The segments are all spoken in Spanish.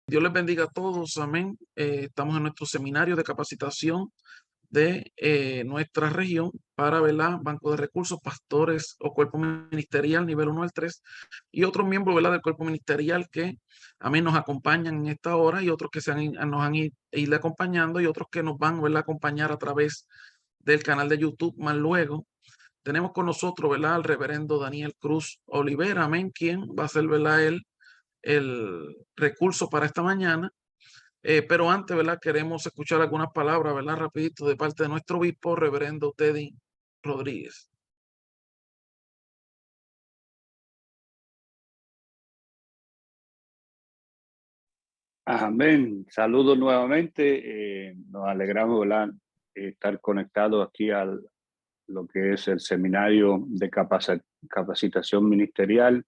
Dios les bendiga a todos, amén. Estamos en nuestro seminario de capacitación de nuestra región para, ¿verdad?, Banco de Recursos, pastores o cuerpo ministerial nivel 1 al 3 y otros miembros, ¿verdad?, del cuerpo ministerial que, amén, nos acompañan en esta hora y otros que nos han ido acompañando y otros que nos van, ¿verdad?, a acompañar a través del canal de YouTube más luego. Tenemos con nosotros, ¿verdad?, al reverendo Daniel Cruz Olivera, amén, quien va a ser, ¿verdad?, el recurso para esta mañana. Pero antes, ¿verdad? Queremos escuchar algunas palabras, ¿verdad? Rapidito de parte de nuestro obispo, reverendo Teddy Rodríguez. Amén. Saludos nuevamente. Nos alegramos, ¿verdad?, estar conectados aquí a lo que es el seminario de capacitación ministerial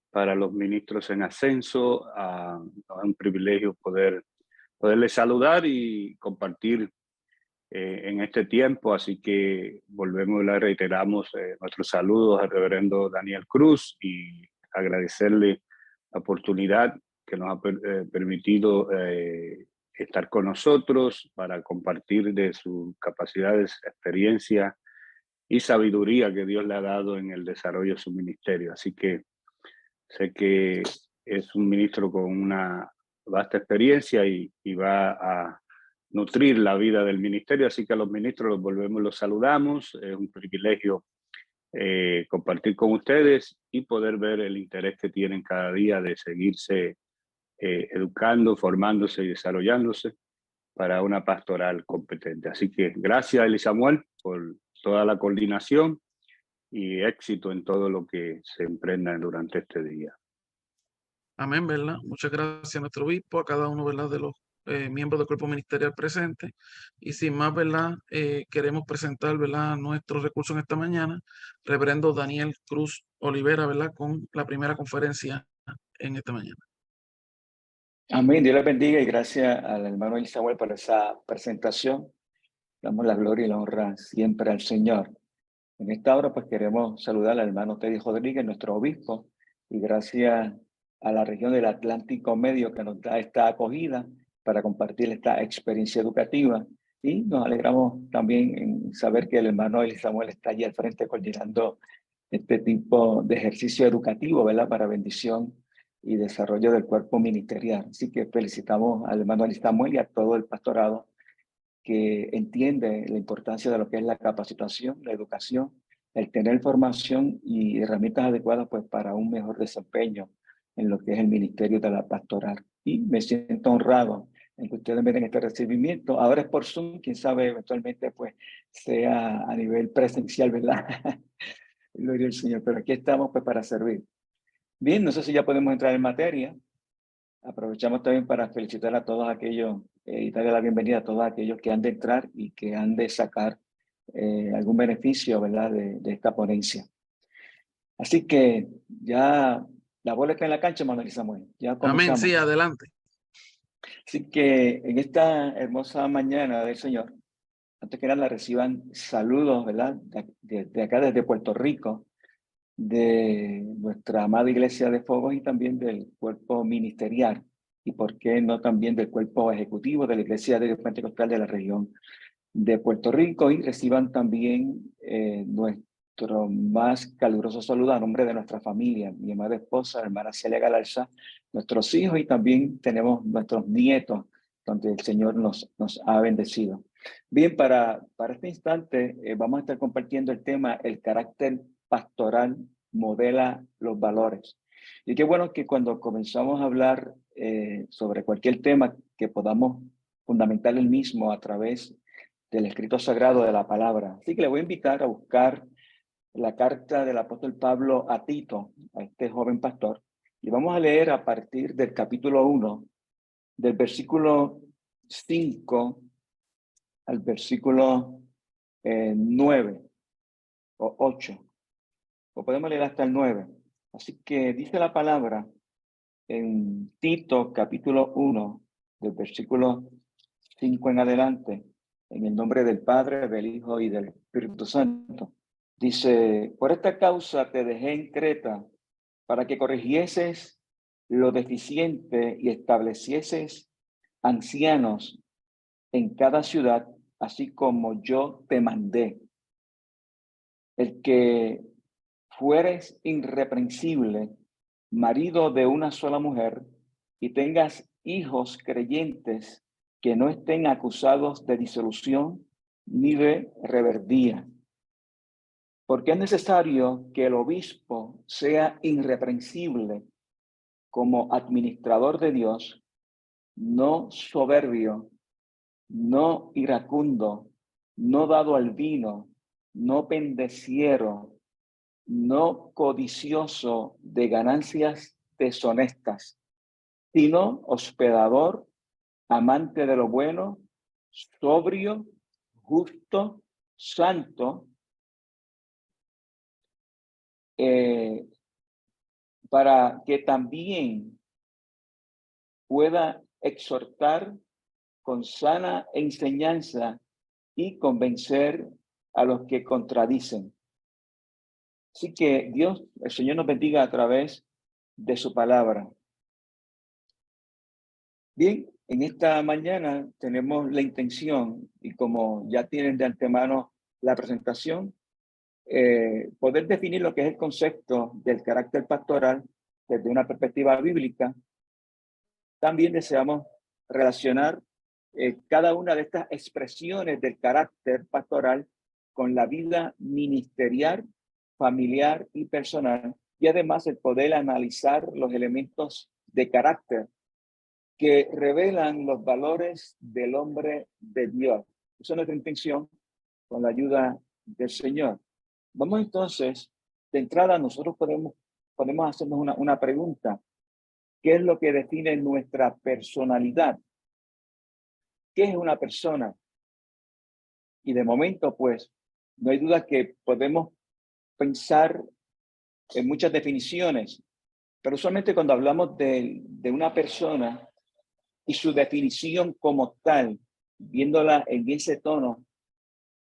para los ministros en ascenso. Es un privilegio poderles saludar y compartir en este tiempo. Así que volvemos y le reiteramos nuestros saludos al reverendo Daniel Cruz y agradecerle la oportunidad que nos ha permitido estar con nosotros para compartir de sus capacidades, experiencia y sabiduría que Dios le ha dado en el desarrollo de su ministerio. Así que sé que es un ministro con una vasta experiencia y va a nutrir la vida del ministerio. Así que a los ministros los volvemos, los saludamos. Es un privilegio compartir con ustedes y poder ver el interés que tienen cada día de seguirse educando, formándose y desarrollándose para una pastoral competente. Así que gracias, Eli Samuel, por toda la coordinación y éxito en todo lo que se emprenda durante este día. Amén, ¿verdad? Muchas gracias a nuestro obispo, a cada uno, ¿verdad?, de los miembros del cuerpo ministerial presente. Y sin más, ¿verdad?, queremos presentar, ¿verdad?, nuestro recurso en esta mañana, reverendo Daniel Cruz Olivera, ¿verdad?, con la primera conferencia en esta mañana. Amén. Dios les bendiga y gracias al hermano Samuel por esa presentación. Damos la gloria y la honra siempre al Señor. En esta hora pues queremos saludar al hermano Teddy Rodríguez, nuestro obispo, y gracias a la región del Atlántico Medio que nos da esta acogida para compartir esta experiencia educativa. Y nos alegramos también en saber que el hermano Samuel está allí al frente coordinando este tipo de ejercicio educativo, ¿verdad?, para bendición y desarrollo del cuerpo ministerial. Así que felicitamos al hermano Samuel y a todo el pastorado que entiende la importancia de lo que es la capacitación, la educación, el tener formación y herramientas adecuadas pues para un mejor desempeño en lo que es el ministerio de la pastoral. Y me siento honrado en que ustedes miren este recibimiento. Ahora es por Zoom, quién sabe, eventualmente pues sea a nivel presencial, ¿verdad? Gloria al Señor, pero aquí estamos pues para servir. Bien, no sé si ya podemos entrar en materia. Aprovechamos también para felicitar a todos aquellos y darle la bienvenida a todos aquellos que han de entrar y que han de sacar algún beneficio, ¿verdad?, de esta ponencia. Así que ya la bola está en la cancha, Manuel Samuel. Ya Amén, comenzamos. sí, adelante. Así que en esta hermosa mañana del Señor, antes que nada reciban saludos, ¿verdad?, de acá desde Puerto Rico, de nuestra amada Iglesia de Fogos y también del cuerpo ministerial y por qué no también del cuerpo ejecutivo de la Iglesia de Pentecostal de la región de Puerto Rico, y reciban también nuestro más caluroso saludo a nombre de nuestra familia, mi amada esposa, la hermana Celia Galarza, nuestros hijos y también tenemos nuestros nietos, donde el Señor nos ha bendecido. Bien, para este instante vamos a estar compartiendo el tema el carácter pastoral modela los valores. Y qué bueno que cuando comenzamos a hablar sobre cualquier tema que podamos fundamentar el mismo a través del escrito sagrado de la palabra. Así que le voy a invitar a buscar la carta del apóstol Pablo a Tito, a este joven pastor, y vamos a leer a partir del capítulo 1, del versículo 5 al versículo 9 o 8, o podemos leer hasta el 9. Así que dice la palabra en Tito capítulo 1, del versículo 5 en adelante, en el nombre del Padre, del Hijo y del Espíritu Santo. Dice: por esta causa te dejé en Creta, para que corrigieses lo deficiente y establecieses ancianos en cada ciudad, así como yo te mandé. El que fueres irreprensible, marido de una sola mujer, y tengas hijos creyentes que no estén acusados de disolución ni de reverdía. Porque es necesario que el obispo sea irreprensible como administrador de Dios, no soberbio, no iracundo, no dado al vino, no pendeciero, no codicioso de ganancias deshonestas, sino hospedador, amante de lo bueno, sobrio, justo, santo, para que también pueda exhortar con sana enseñanza y convencer a los que contradicen. Así que Dios, el Señor nos bendiga a través de su palabra. Bien, en esta mañana tenemos la intención, y como ya tienen de antemano la presentación, poder definir lo que es el concepto del carácter pastoral desde una perspectiva bíblica. También deseamos relacionar cada una de estas expresiones del carácter pastoral con la vida ministerial, familiar y personal, y además el poder analizar los elementos de carácter que revelan los valores del hombre de Dios. Esa es nuestra intención con la ayuda del Señor. Vamos entonces, de entrada nosotros podemos hacernos una pregunta. ¿Qué es lo que define nuestra personalidad? ¿Qué es una persona? Y de momento, pues, no hay duda que podemos pensar en muchas definiciones, pero usualmente cuando hablamos de una persona y su definición como tal, viéndola en ese tono,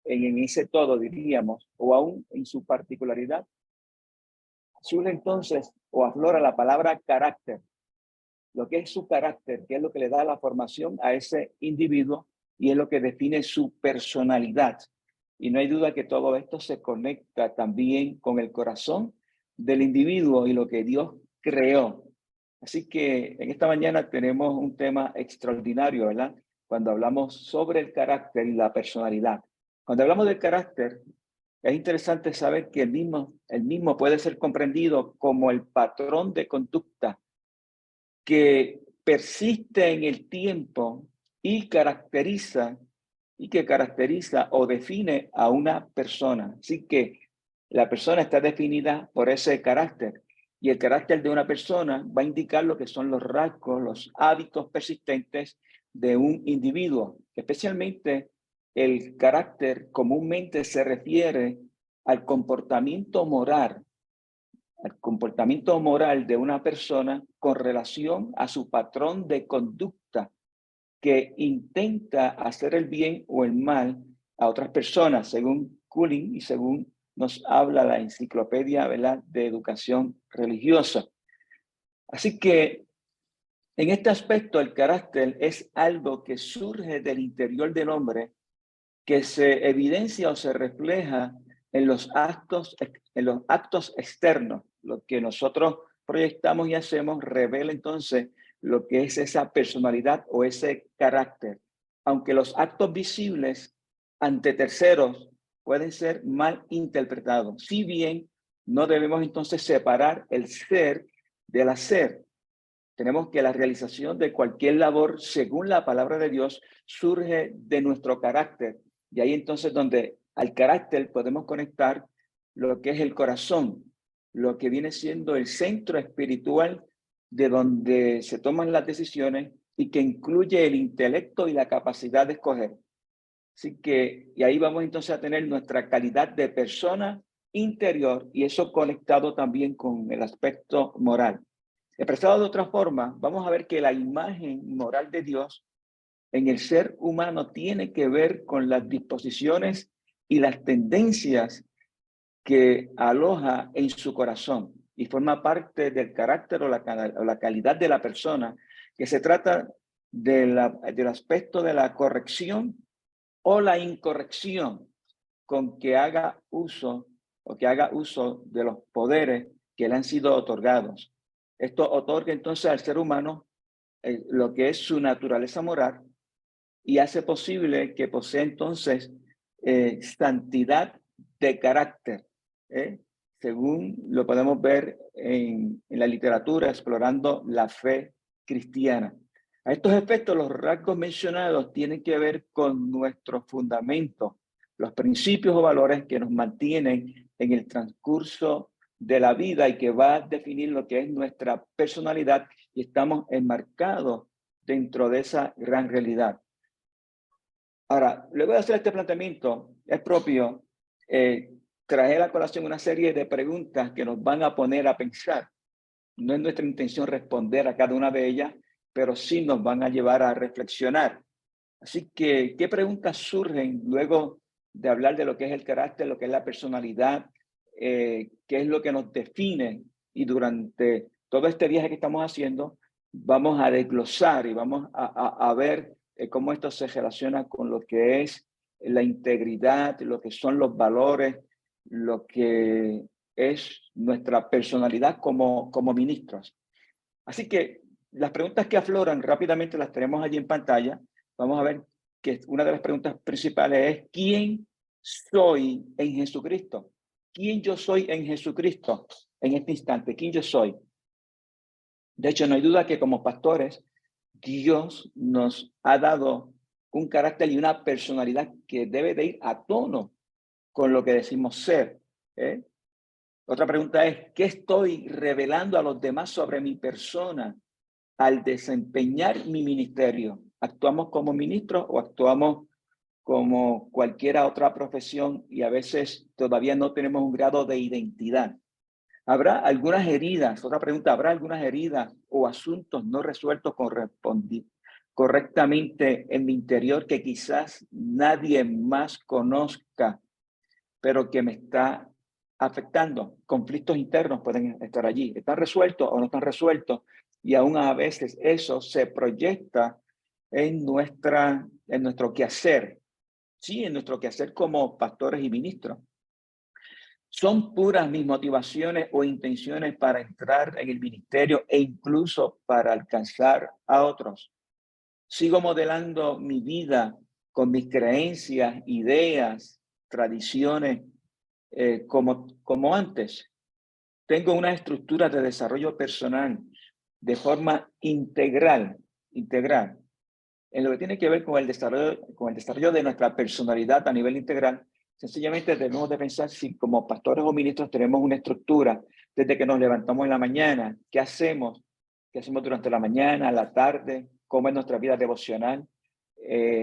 en ese todo, diríamos, o aún en su particularidad, surge entonces o aflora la palabra carácter, lo que es su carácter, que es lo que le da la formación a ese individuo y es lo que define su personalidad. Y no hay duda que todo esto se conecta también con el corazón del individuo y lo que Dios creó. Así que en esta mañana tenemos un tema extraordinario, ¿verdad? Cuando hablamos sobre el carácter y la personalidad. Cuando hablamos del carácter, es interesante saber que el mismo puede ser comprendido como el patrón de conducta que persiste en el tiempo y que caracteriza o define a una persona. Así que la persona está definida por ese carácter y el carácter de una persona va a indicar lo que son los rasgos, los hábitos persistentes de un individuo. Especialmente el carácter comúnmente se refiere al comportamiento moral de una persona con relación a su patrón de conducta que intenta hacer el bien o el mal a otras personas, según Cullen y según nos habla la enciclopedia, ¿verdad?, de educación religiosa. Así que en este aspecto el carácter es algo que surge del interior del hombre, que se evidencia o se refleja en los actos externos. Lo que nosotros proyectamos y hacemos revela entonces lo que es esa personalidad o ese carácter. Aunque los actos visibles ante terceros pueden ser mal interpretados, si bien no debemos entonces separar el ser del hacer. Tenemos que la realización de cualquier labor, según la palabra de Dios, surge de nuestro carácter. Y ahí entonces donde al carácter podemos conectar lo que es el corazón, lo que viene siendo el centro espiritual de donde se toman las decisiones y que incluye el intelecto y la capacidad de escoger. Así que, y ahí vamos entonces a tener nuestra calidad de persona interior y eso conectado también con el aspecto moral. Expresado de otra forma, vamos a ver que la imagen moral de Dios en el ser humano tiene que ver con las disposiciones y las tendencias que aloja en su corazón. y forma parte del carácter o la calidad de la persona, que se trata del aspecto de la corrección o la incorrección con que haga uso de los poderes que le han sido otorgados. Esto otorga entonces al ser humano lo que es su naturaleza moral y hace posible que posea entonces santidad de carácter, según lo podemos ver en la literatura explorando la fe cristiana. A estos efectos, los rasgos mencionados tienen que ver con nuestros fundamentos, los principios o valores que nos mantienen en el transcurso de la vida y que va a definir lo que es nuestra personalidad, y estamos enmarcados dentro de esa gran realidad. Ahora, luego de hacer este planteamiento, es propio traer a colación una serie de preguntas que nos van a poner a pensar. No es nuestra intención responder a cada una de ellas, pero sí nos van a llevar a reflexionar. Así que, ¿qué preguntas surgen luego de hablar de lo que es el carácter, lo que es la personalidad, qué es lo que nos define? Y durante todo este viaje que estamos haciendo, vamos a desglosar y vamos a ver cómo esto se relaciona con lo que es la integridad, lo que son los valores, lo que es nuestra personalidad como ministros. Así que las preguntas que afloran rápidamente las tenemos allí en pantalla. Vamos a ver que una de las preguntas principales es: ¿quién soy en Jesucristo? ¿Quién yo soy en Jesucristo en este instante? ¿Quién yo soy? De hecho, no hay duda que como pastores, Dios nos ha dado un carácter y una personalidad que debe de ir a tono con lo que decimos ser. Otra pregunta es: ¿qué estoy revelando a los demás sobre mi persona al desempeñar mi ministerio? ¿Actuamos como ministros o actuamos como cualquier otra profesión y a veces todavía no tenemos un grado de identidad? ¿Habrá algunas heridas? Otra pregunta: ¿habrá algunas heridas o asuntos no resueltos correctamente en mi interior que quizás nadie más conozca, pero que me está afectando? Conflictos internos pueden estar allí. ¿Están resueltos o no están resueltos? Y aún a veces eso se proyecta en nuestro quehacer. Sí, en nuestro quehacer como pastores y ministros. ¿Son puras mis motivaciones o intenciones para entrar en el ministerio e incluso para alcanzar a otros? ¿Sigo modelando mi vida con mis creencias, ideas, tradiciones como antes? Tengo una estructura de desarrollo personal de forma integral, en lo que tiene que ver con el desarrollo de nuestra personalidad a nivel integral. Sencillamente debemos de pensar si como pastores o ministros tenemos una estructura desde que nos levantamos en la mañana, qué hacemos durante la mañana, la tarde, cómo es nuestra vida devocional,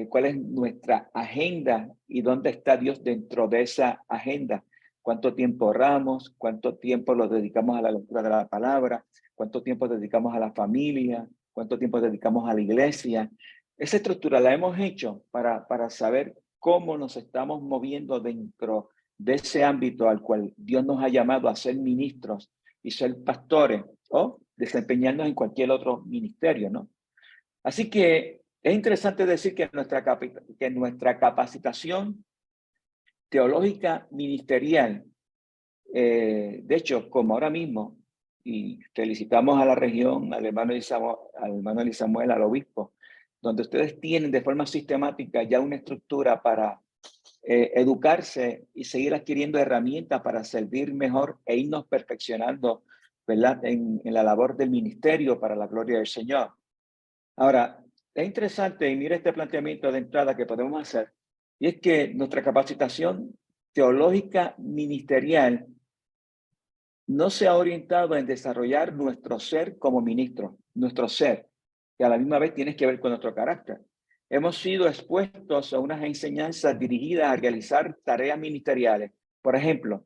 cuál es nuestra agenda y dónde está Dios dentro de esa agenda. ¿Cuánto tiempo oramos? ¿Cuánto tiempo lo dedicamos a la lectura de la palabra? ¿Cuánto tiempo dedicamos a la familia? ¿Cuánto tiempo dedicamos a la iglesia? Esa estructura la hemos hecho para saber cómo nos estamos moviendo dentro de ese ámbito al cual Dios nos ha llamado a ser ministros y ser pastores o desempeñarnos en cualquier otro ministerio, ¿no? Así que es interesante decir que nuestra capacitación teológica ministerial, de hecho, como ahora mismo, y felicitamos a la región, al hermano Samuel, al obispo, donde ustedes tienen de forma sistemática ya una estructura para educarse y seguir adquiriendo herramientas para servir mejor e irnos perfeccionando, ¿verdad?, en la labor del ministerio para la gloria del Señor. Ahora, es interesante, y mira este planteamiento de entrada que podemos hacer, y es que nuestra capacitación teológica ministerial no se ha orientado en desarrollar nuestro ser como ministro, nuestro ser, que a la misma vez tiene que ver con nuestro carácter. Hemos sido expuestos a unas enseñanzas dirigidas a realizar tareas ministeriales. Por ejemplo,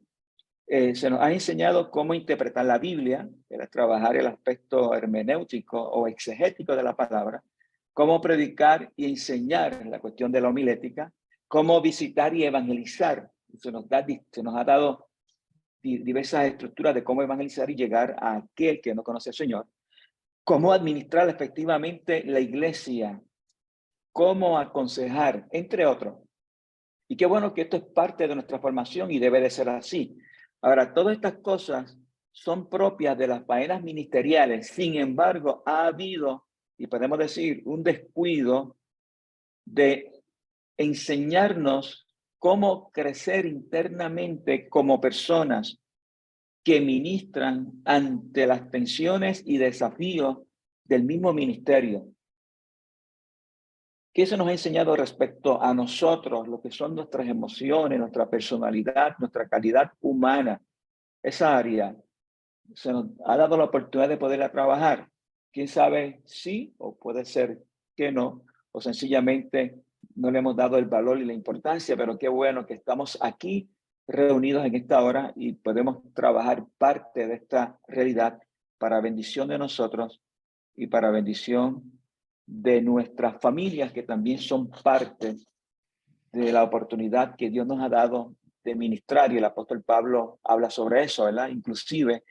se nos ha enseñado cómo interpretar la Biblia, trabajar el aspecto hermenéutico o exegético de la palabra, cómo predicar y enseñar la cuestión de la homilética, cómo visitar y evangelizar. Se nos ha dado diversas estructuras de cómo evangelizar y llegar a aquel que no conoce al Señor, cómo administrar efectivamente la iglesia, cómo aconsejar, entre otros. Y qué bueno que esto es parte de nuestra formación y debe de ser así. Ahora, todas estas cosas son propias de las faenas ministeriales. Sin embargo, ha habido, y podemos decir, un descuido de enseñarnos cómo crecer internamente como personas que ministran ante las tensiones y desafíos del mismo ministerio. ¿Qué se nos ha enseñado respecto a nosotros, lo que son nuestras emociones, nuestra personalidad, nuestra calidad humana? Esa área se nos ha dado la oportunidad de poderla trabajar. ¿Quién sabe sí o puede ser que no? O sencillamente no le hemos dado el valor y la importancia, pero qué bueno que estamos aquí reunidos en esta hora y podemos trabajar parte de esta realidad para bendición de nosotros y para bendición de nuestras familias, que también son parte de la oportunidad que Dios nos ha dado de ministrar. Y el apóstol Pablo habla sobre eso, ¿verdad? Inclusive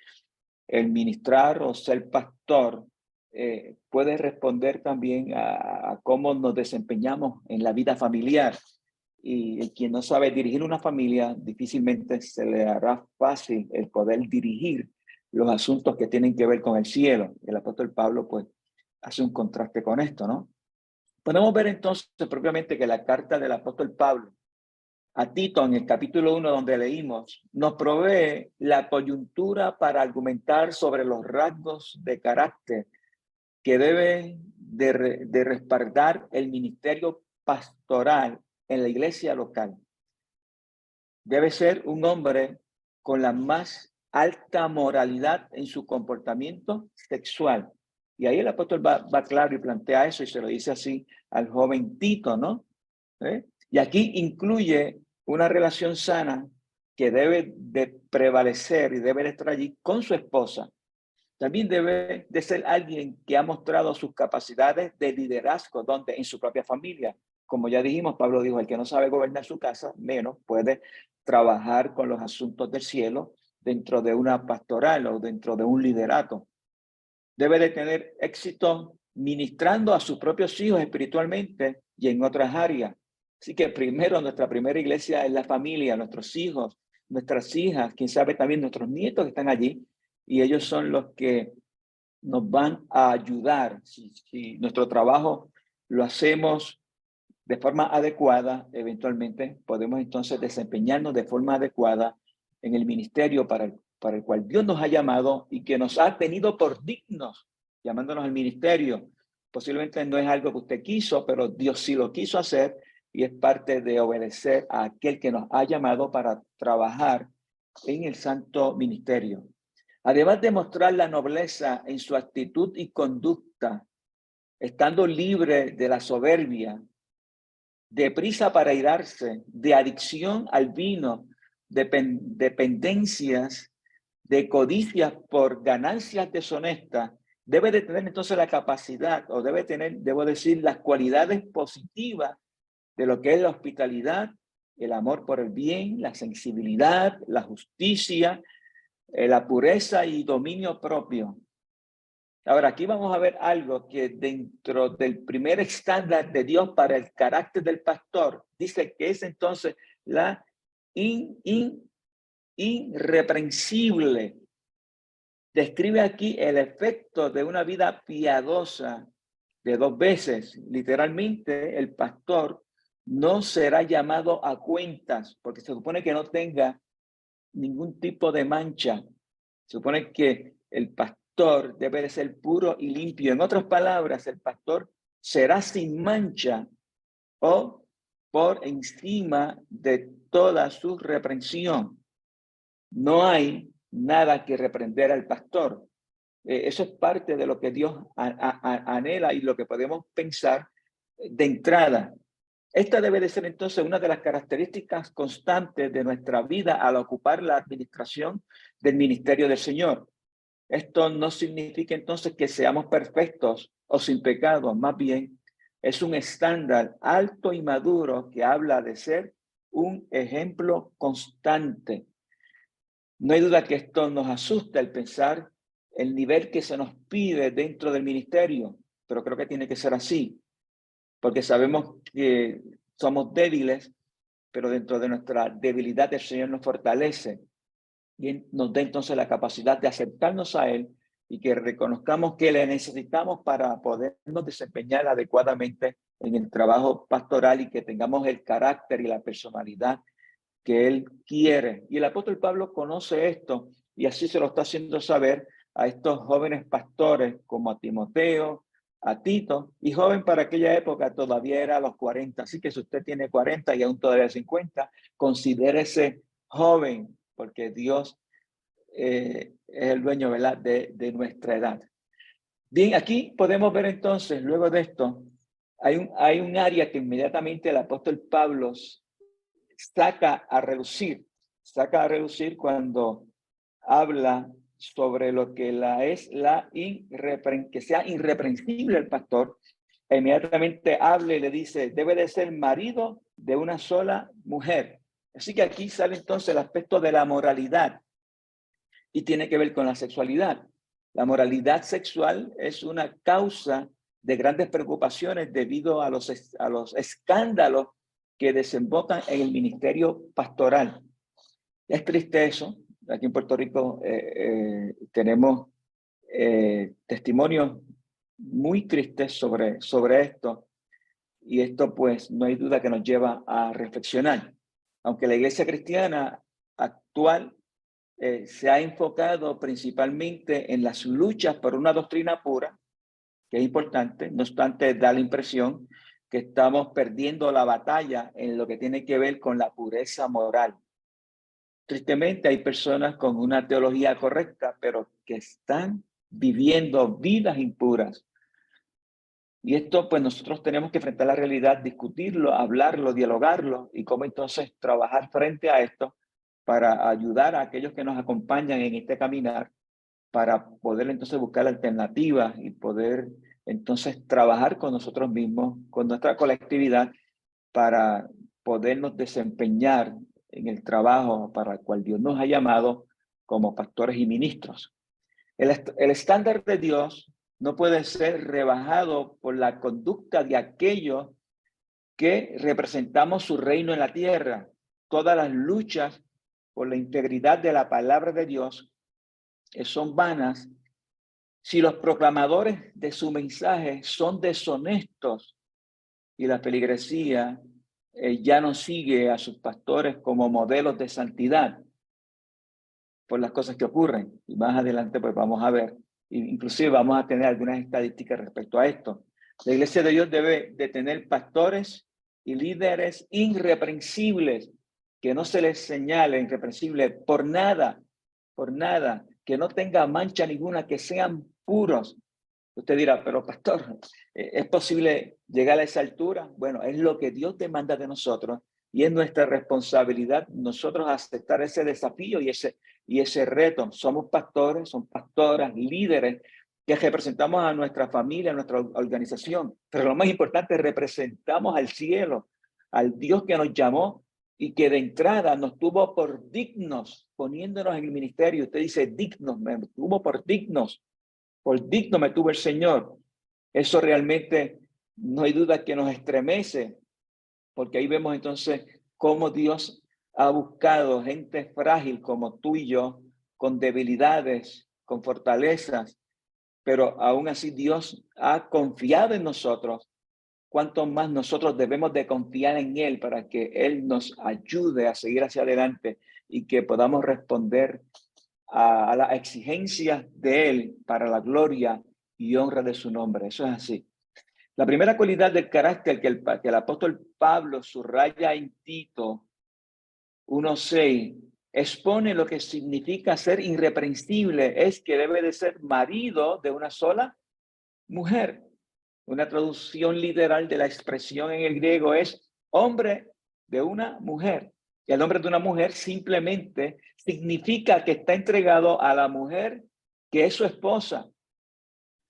el ministrar o ser pastor puede responder también a cómo nos desempeñamos en la vida familiar. Y quien no sabe dirigir una familia, difícilmente se le hará fácil el poder dirigir los asuntos que tienen que ver con el cielo. El apóstol Pablo, pues, hace un contraste con esto, ¿no? Podemos ver entonces propiamente que la carta del apóstol Pablo a Tito, en el capítulo 1 donde leímos, nos provee la coyuntura para argumentar sobre los rasgos de carácter que debe de respaldar el ministerio pastoral en la iglesia local. Debe ser un hombre con la más alta moralidad en su comportamiento sexual. Y ahí el apóstol va claro y plantea eso y se lo dice así al joven Tito, ¿no? Y aquí incluye una relación sana que debe de prevalecer y debe de estar allí con su esposa. También debe de ser alguien que ha mostrado sus capacidades de liderazgo, donde en su propia familia, como ya dijimos, Pablo dijo, el que no sabe gobernar su casa, menos puede trabajar con los asuntos del cielo dentro de una pastoral o dentro de un liderato. Debe de tener éxito ministrando a sus propios hijos espiritualmente y en otras áreas. Así que primero, nuestra primera iglesia es la familia, nuestros hijos, nuestras hijas, quién sabe también nuestros nietos que están allí, y ellos son los que nos van a ayudar. Si nuestro trabajo lo hacemos de forma adecuada, eventualmente podemos entonces desempeñarnos de forma adecuada en el ministerio para el cual Dios nos ha llamado y que nos ha tenido por dignos, llamándonos al ministerio. Posiblemente no es algo que usted quiso, pero Dios sí lo quiso hacer y es parte de obedecer a aquel que nos ha llamado para trabajar en el santo ministerio. Además de mostrar la nobleza en su actitud y conducta, estando libre de la soberbia, de prisa para irarse, de adicción al vino, de dependencias, de codicias por ganancias deshonestas, debe de tener entonces la capacidad, o debe tener, debo decir, las cualidades positivas de lo que es la hospitalidad, el amor por el bien, la sensibilidad, la justicia, la pureza y dominio propio. Ahora, aquí vamos a ver algo que dentro del primer estándar de Dios para el carácter del pastor, dice que es entonces la irreprensible. Describe aquí el efecto de una vida piadosa de 2 veces. Literalmente, el pastor no será llamado a cuentas, porque se supone que no tenga ningún tipo de mancha. Se supone que el pastor debe de ser puro y limpio. En otras palabras, el pastor será sin mancha o por encima de toda su reprensión. No hay nada que reprender al pastor. Eso es parte de lo que Dios anhela y lo que podemos pensar de entrada. Esta debe de ser entonces una de las características constantes de nuestra vida al ocupar la administración del ministerio del Señor. Esto no significa entonces que seamos perfectos o sin pecado, más bien es un estándar alto y maduro que habla de ser un ejemplo constante. No hay duda que esto nos asusta el pensar el nivel que se nos pide dentro del ministerio, pero creo que tiene que ser así, porque sabemos que somos débiles, pero dentro de nuestra debilidad el Señor nos fortalece y nos da entonces la capacidad de acercarnos a Él y que reconozcamos que le necesitamos para podernos desempeñar adecuadamente en el trabajo pastoral y que tengamos el carácter y la personalidad que Él quiere. Y el apóstol Pablo conoce esto y así se lo está haciendo saber a estos jóvenes pastores como a Timoteo, a Tito, y joven para aquella época todavía era a los 40. Así que si usted tiene 40 y aún todavía 50, considérese joven, porque Dios es el dueño, ¿verdad?, de nuestra edad. Bien, aquí podemos ver entonces, luego de esto, hay un área que inmediatamente el apóstol Pablo saca a relucir cuando habla sobre lo que que sea irreprensible el pastor. Inmediatamente habla y le dice, debe de ser marido de una sola mujer. Así que aquí sale entonces el aspecto de la moralidad y tiene que ver con la sexualidad. La moralidad sexual es una causa de grandes preocupaciones debido a los escándalos que desembocan en el ministerio pastoral. Es triste eso. Aquí en Puerto Rico tenemos testimonios muy tristes sobre esto. Y esto, pues, no hay duda que nos lleva a reflexionar. Aunque la iglesia cristiana actual se ha enfocado principalmente en las luchas por una doctrina pura, que es importante, no obstante, da la impresión que estamos perdiendo la batalla en lo que tiene que ver con la pureza moral. Tristemente, hay personas con una teología correcta, pero que están viviendo vidas impuras. Y esto, pues nosotros tenemos que enfrentar la realidad, discutirlo, hablarlo, dialogarlo y cómo entonces trabajar frente a esto para ayudar a aquellos que nos acompañan en este caminar, para poder entonces buscar alternativas y poder entonces trabajar con nosotros mismos, con nuestra colectividad, para podernos desempeñar en el trabajo para el cual Dios nos ha llamado como pastores y ministros. El estándar de Dios no puede ser rebajado por la conducta de aquellos que representamos su reino en la tierra. Todas las luchas por la integridad de la palabra de Dios son vanas si los proclamadores de su mensaje son deshonestos y la feligresía ya no sigue a sus pastores como modelos de santidad por las cosas que ocurren. Y más adelante pues vamos a ver, inclusive vamos a tener algunas estadísticas respecto a esto. La iglesia de Dios debe de tener pastores y líderes irreprensibles, que no se les señale irreprensible por nada, que no tenga mancha ninguna, que sean puros. Usted dirá, pero pastor, ¿es posible llegar a esa altura? Bueno, es lo que Dios demanda de nosotros y es nuestra responsabilidad nosotros aceptar ese desafío y ese reto. Somos pastores, son pastoras, líderes que representamos a nuestra familia, a nuestra organización, pero lo más importante, representamos al cielo, al Dios que nos llamó y que de entrada nos tuvo por dignos, poniéndonos en el ministerio. Usted dice dignos, me tuvo por dignos. Por digno me tuvo el Señor. Eso realmente no hay duda que nos estremece, porque ahí vemos entonces cómo Dios ha buscado gente frágil como tú y yo, con debilidades, con fortalezas, pero aún así Dios ha confiado en nosotros. Cuánto más nosotros debemos de confiar en Él para que Él nos ayude a seguir hacia adelante y que podamos responder a las exigencias de Él para la gloria y honra de su nombre. Eso es así. La primera cualidad del carácter que el apóstol Pablo subraya en Tito 1:6 expone lo que significa ser irreprensible, es que debe de ser marido de una sola mujer. Una traducción literal de la expresión en el griego es hombre de una mujer. Y el hombre de una mujer simplemente significa que está entregado a la mujer que es su esposa.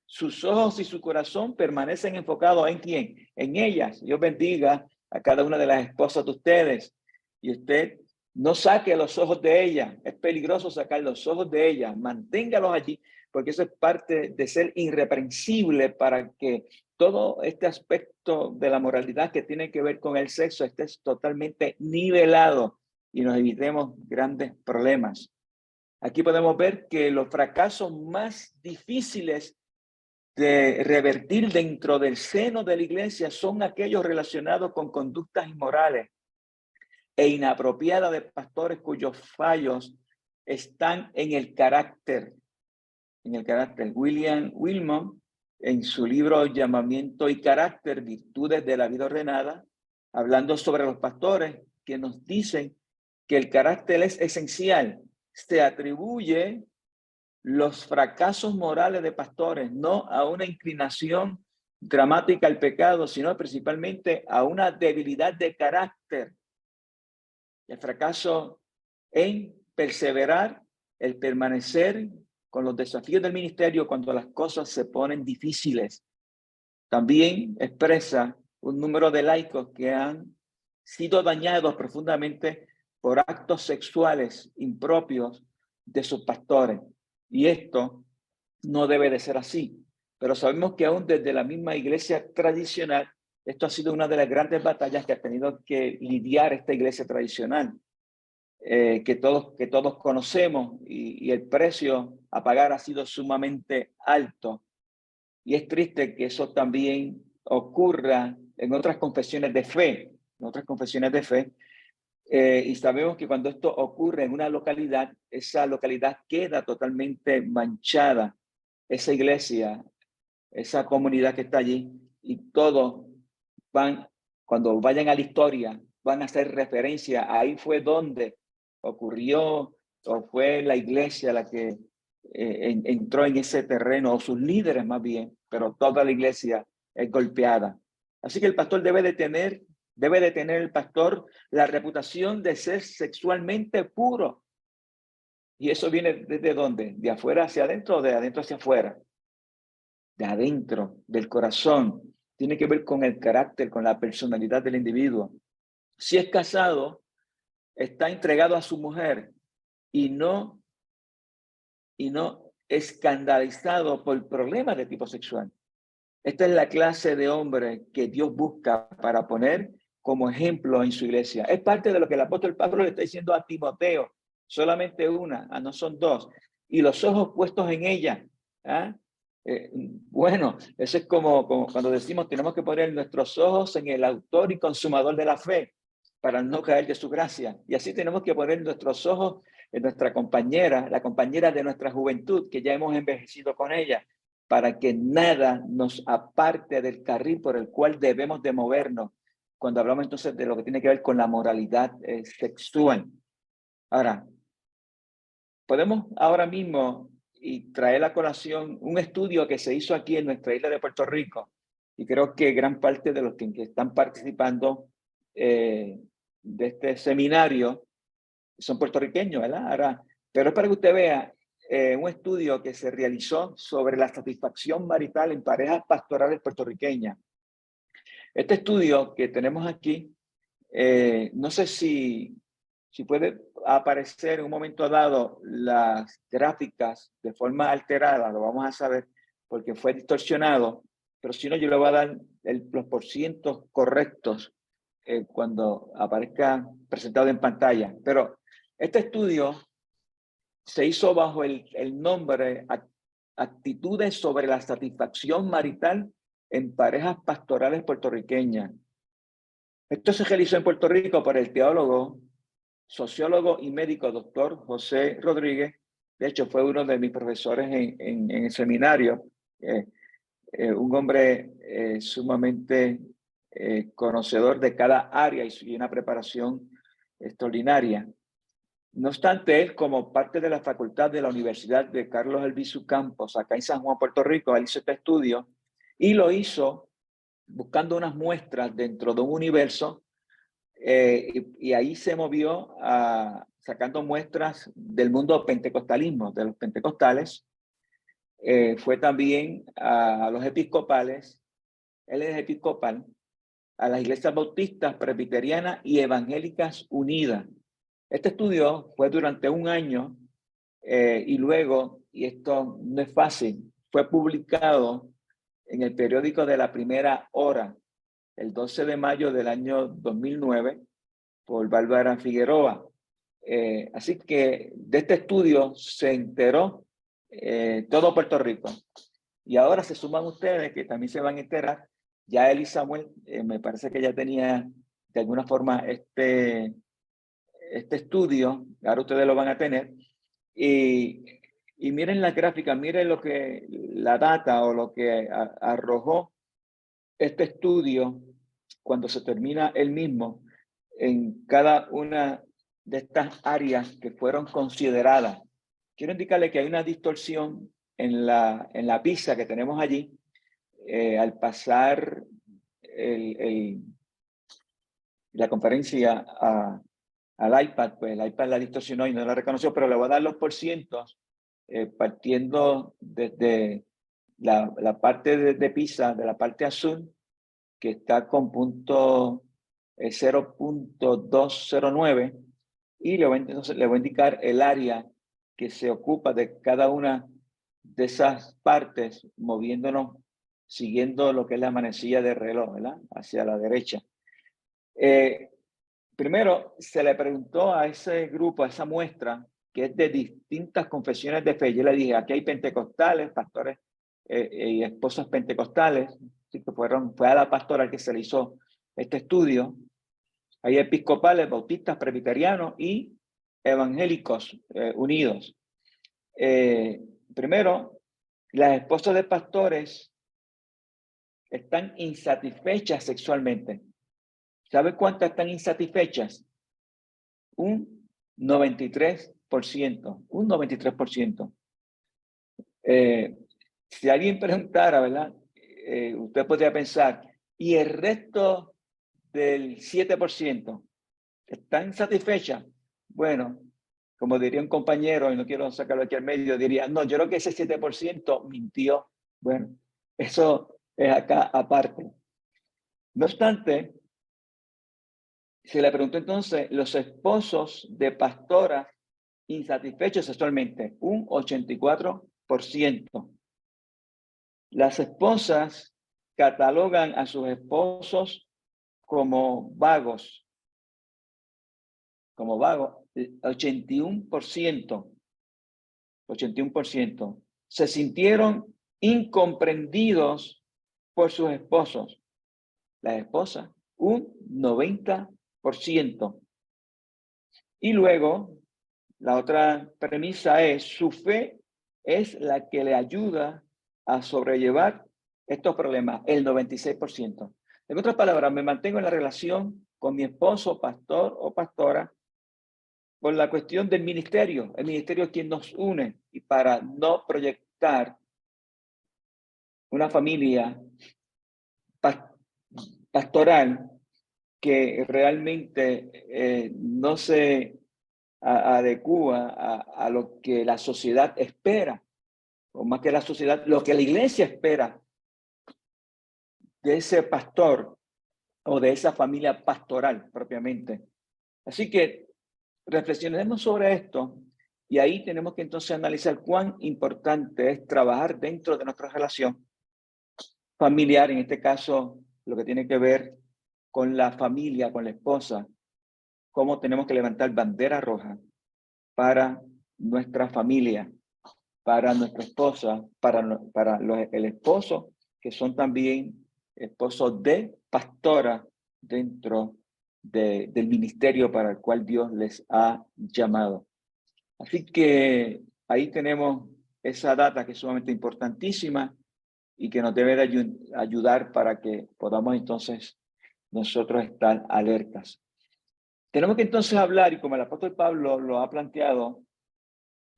Sus ojos y su corazón permanecen enfocados en quién, en ellas. Dios bendiga a cada una de las esposas de ustedes. Y usted No saque los ojos de ella. Es peligroso sacar los ojos de ella. Manténgalos allí, porque eso es parte de ser irreprensible para que todo este aspecto de la moralidad que tiene que ver con el sexo esté totalmente nivelado y nos evitemos grandes problemas. Aquí podemos ver que los fracasos más difíciles de revertir dentro del seno de la iglesia son aquellos relacionados con conductas inmorales e inapropiadas de pastores cuyos fallos están en el carácter. William Wilmot, en su libro Llamamiento y Carácter, Virtudes de la Vida Ordenada, hablando sobre los pastores, que nos dicen que el carácter es esencial. Se atribuye los fracasos morales de pastores no a una inclinación dramática al pecado, sino principalmente a una debilidad de carácter. El fracaso en perseverar, el permanecer con los desafíos del ministerio cuando las cosas se ponen difíciles. También expresa un número de laicos que han sido dañados profundamente por actos sexuales impropios de sus pastores. Y esto no debe de ser así. Pero sabemos que aún desde la misma iglesia tradicional, esto ha sido una de las grandes batallas que ha tenido que lidiar esta iglesia tradicional. Que todos conocemos y el precio a pagar ha sido sumamente alto. Y es triste que eso también ocurra en otras confesiones de fe, y sabemos que cuando esto ocurre en una localidad, esa localidad queda totalmente manchada, esa iglesia, esa comunidad que está allí, y todos cuando vayan a la historia, van a hacer referencia, ahí fue donde ocurrió, o fue la iglesia la que entró en ese terreno, o sus líderes más bien, pero toda la iglesia es golpeada. Así que el pastor debe de tener el pastor la reputación de ser sexualmente puro. ¿Y eso viene desde dónde? ¿De afuera hacia adentro o de adentro hacia afuera? De adentro, del corazón. Tiene que ver con el carácter, con la personalidad del individuo. Si es casado, está entregado a su mujer y no escandalizado por problemas de tipo sexual. Esta es la clase de hombre que Dios busca para poner como ejemplo en su iglesia. Es parte de lo que el apóstol Pablo le está diciendo a Timoteo. Solamente una, no son dos. Y los ojos puestos en ella. Bueno, eso es como cuando decimos tenemos que poner nuestros ojos en el autor y consumador de la fe para no caer de su gracia. Y así tenemos que poner nuestros ojos en nuestra compañera, la compañera de nuestra juventud, que ya hemos envejecido con ella, para que nada nos aparte del carril por el cual debemos de movernos. Cuando hablamos entonces de lo que tiene que ver con la moralidad sexual. Ahora, podemos ahora mismo y traer a colación un estudio que se hizo aquí en nuestra isla de Puerto Rico, y creo que gran parte de los que están participando de este seminario son puertorriqueños, ¿verdad? Ahora, pero es para que usted vea un estudio que se realizó sobre la satisfacción marital en parejas pastorales puertorriqueñas. Este estudio que tenemos aquí, no sé si puede aparecer en un momento dado las gráficas de forma alterada, lo vamos a saber porque fue distorsionado, pero si no, yo le voy a dar los porcientos correctos cuando aparezca presentado en pantalla. Pero este estudio se hizo bajo el nombre Actitudes sobre la satisfacción marital en parejas pastorales puertorriqueñas. Esto se realizó en Puerto Rico por el teólogo, sociólogo y médico doctor José Rodríguez. De hecho, fue uno de mis profesores en el seminario. Un hombre sumamente conocedor de cada área y una preparación extraordinaria. No obstante, él, como parte de la facultad de la Universidad de Carlos Albizu Campos, acá en San Juan, Puerto Rico, él hizo este estudio y lo hizo buscando unas muestras dentro de un universo y ahí se movió sacando muestras del mundo pentecostalismo, de los pentecostales. Fue también a los episcopales, él es episcopal, a las iglesias bautistas, presbiterianas y evangélicas unidas. Este estudio fue durante un año y luego, y esto no es fácil, fue publicado en el periódico de La Primera Hora, el 12 de mayo del año 2009, por Bárbara Figueroa. Así que de este estudio se enteró todo Puerto Rico. Y ahora se suman ustedes que también se van a enterar. Ya Eli Samuel, me parece que ya tenía de alguna forma este estudio, ahora ustedes lo van a tener. Y miren la gráfica, miren lo que la data o lo que arrojó este estudio cuando se termina el mismo en cada una de estas áreas que fueron consideradas. Quiero indicarle que hay una distorsión en la pizza que tenemos allí. Al pasar la conferencia al iPad, pues el iPad la distorsionó y no la reconoció, pero le voy a dar los porcientos partiendo desde la parte de pizza, de la parte azul, que está con punto 0.209, y entonces le voy a indicar el área que se ocupa de cada una de esas partes, moviéndonos, siguiendo lo que es la manecilla del reloj, ¿verdad? Hacia la derecha. Primero, se le preguntó a ese grupo, a esa muestra, que es de distintas confesiones de fe. Yo le dije, aquí hay pentecostales, pastores y esposas pentecostales, así que fue a la pastora que se le hizo este estudio. Hay episcopales, bautistas, presbiterianos y evangélicos unidos. Primero, las esposas de pastores están insatisfechas sexualmente. ¿Sabe cuántas están insatisfechas? Un 93%. Un 93%. Si alguien preguntara, ¿verdad? Usted podría pensar, ¿y el resto del 7% están insatisfechas? Bueno, como diría un compañero, y no quiero sacarlo aquí al medio, diría, no, yo creo que ese 7% mintió. Bueno, eso es acá aparte. No obstante, se le preguntó entonces los esposos de pastoras insatisfechos sexualmente, un 84%. Las esposas catalogan a sus esposos como vagos, 81%. 81%. Se sintieron incomprendidos por sus esposos. Las esposas, un 90%. Y luego, la otra premisa es, su fe es la que le ayuda a sobrellevar estos problemas, el 96%. En otras palabras, me mantengo en la relación con mi esposo, pastor o pastora, por la cuestión del ministerio. El ministerio es quien nos une, y para no proyectar una familia pastoral que realmente no se adecúa a lo que la sociedad espera, o más que la sociedad, lo que la iglesia espera de ese pastor o de esa familia pastoral propiamente. Así que reflexionemos sobre esto, y ahí tenemos que entonces analizar cuán importante es trabajar dentro de nuestra relación familiar, en este caso lo que tiene que ver con la familia, con la esposa, cómo tenemos que levantar bandera roja para nuestra familia, para nuestra esposa, para el esposo, que son también esposos de pastora dentro del ministerio para el cual Dios les ha llamado. Así que ahí tenemos esa data que es sumamente importantísima y que nos debe de ayudar para que podamos entonces nosotros estar alertas. Tenemos que entonces hablar, y como el apóstol Pablo lo ha planteado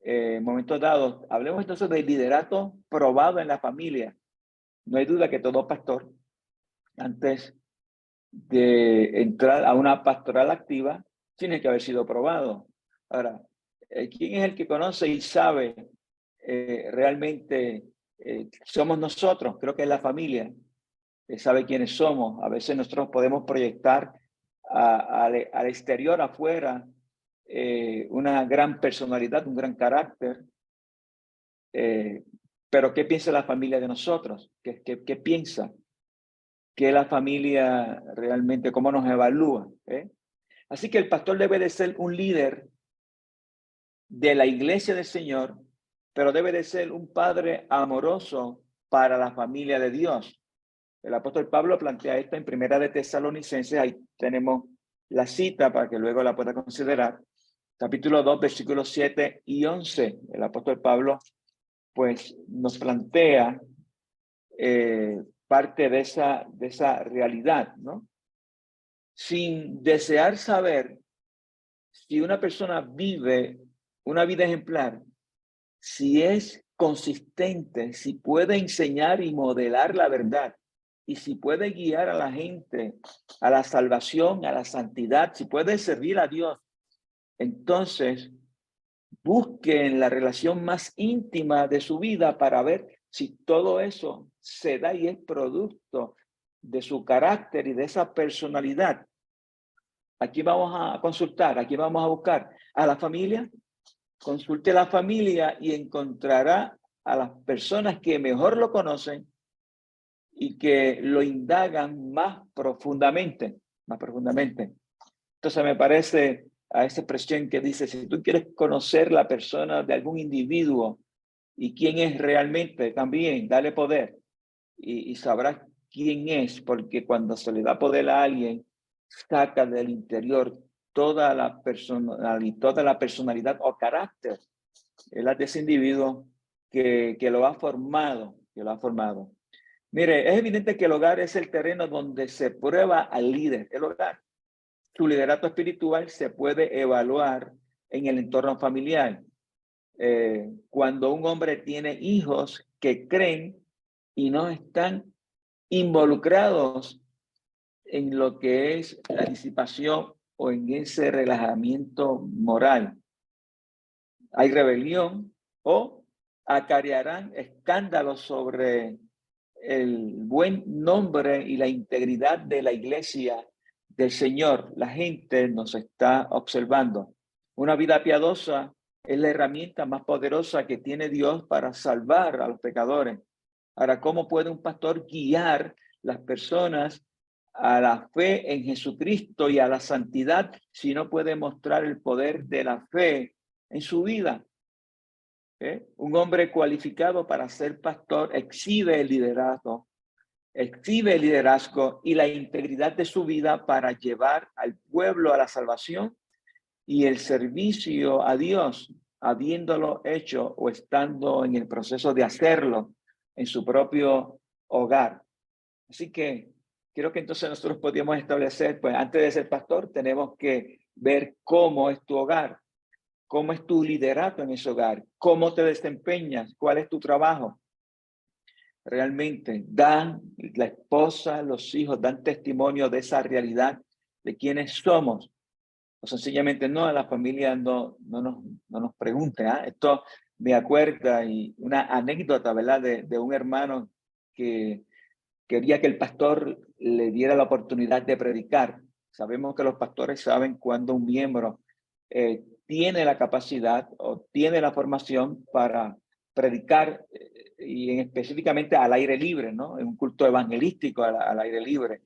en momentos dados, hablemos entonces del liderato probado en la familia. No hay duda que todo pastor, antes de entrar a una pastoral activa, tiene que haber sido probado. Ahora, ¿quién es el que conoce y sabe realmente? Somos nosotros, creo que es la familia, sabe quiénes somos. A veces nosotros podemos proyectar al exterior, afuera, una gran personalidad, un gran carácter. Pero ¿qué piensa la familia de nosotros? ¿Qué piensa? ¿Qué la familia realmente, cómo nos evalúa? Así que el pastor debe de ser un líder de la iglesia del Señor, pero debe de ser un padre amoroso para la familia de Dios. El apóstol Pablo plantea esto en Primera de Tesalonicenses. Ahí tenemos la cita para que luego la pueda considerar. Capítulo 2, versículos 7 y 11. El apóstol Pablo pues nos plantea parte de esa realidad, ¿no? Sin desear saber si una persona vive una vida ejemplar, si es consistente, si puede enseñar y modelar la verdad, y si puede guiar a la gente a la salvación, a la santidad, si puede servir a Dios, entonces busquen la relación más íntima de su vida para ver si todo eso se da y es producto de su carácter y de esa personalidad. Aquí vamos a consultar, aquí vamos a buscar a la familia. Consulte a la familia y encontrará a las personas que mejor lo conocen y que lo indagan más profundamente, más profundamente. Entonces me parece a esa expresión que dice, si tú quieres conocer la persona de algún individuo y quién es realmente, también dale poder y sabrás quién es, porque cuando se le da poder a alguien, saca del interior toda la personalidad o carácter de ese individuo que lo ha formado, Mire, es evidente que el hogar es el terreno donde se prueba al líder, el hogar. Su liderato espiritual se puede evaluar en el entorno familiar. Cuando un hombre tiene hijos que creen y no están involucrados en lo que es la disipación o en ese relajamiento moral. Hay rebelión o acarrearán escándalos sobre el buen nombre y la integridad de la iglesia del Señor. La gente nos está observando. Una vida piadosa es la herramienta más poderosa que tiene Dios para salvar a los pecadores. Ahora, ¿cómo puede un pastor guiar las personas a la fe en Jesucristo y a la santidad si no puede mostrar el poder de la fe en su vida? Un hombre cualificado para ser pastor exhibe el liderazgo y la integridad de su vida para llevar al pueblo a la salvación y el servicio a Dios, habiéndolo hecho o estando en el proceso de hacerlo en su propio hogar. Así que creo que entonces nosotros podríamos establecer, pues antes de ser pastor, tenemos que ver cómo es tu hogar, cómo es tu liderato en ese hogar, cómo te desempeñas, cuál es tu trabajo. Realmente la esposa, los hijos dan testimonio de esa realidad de quiénes somos. O sencillamente no, a la familia no nos pregunte. Esto me acuerda y una anécdota, ¿verdad? De un hermano que quería que el pastor le diera la oportunidad de predicar. Sabemos que los pastores saben cuando un miembro tiene la capacidad o tiene la formación para predicar y específicamente al aire libre, ¿no? En un culto evangelístico al aire libre.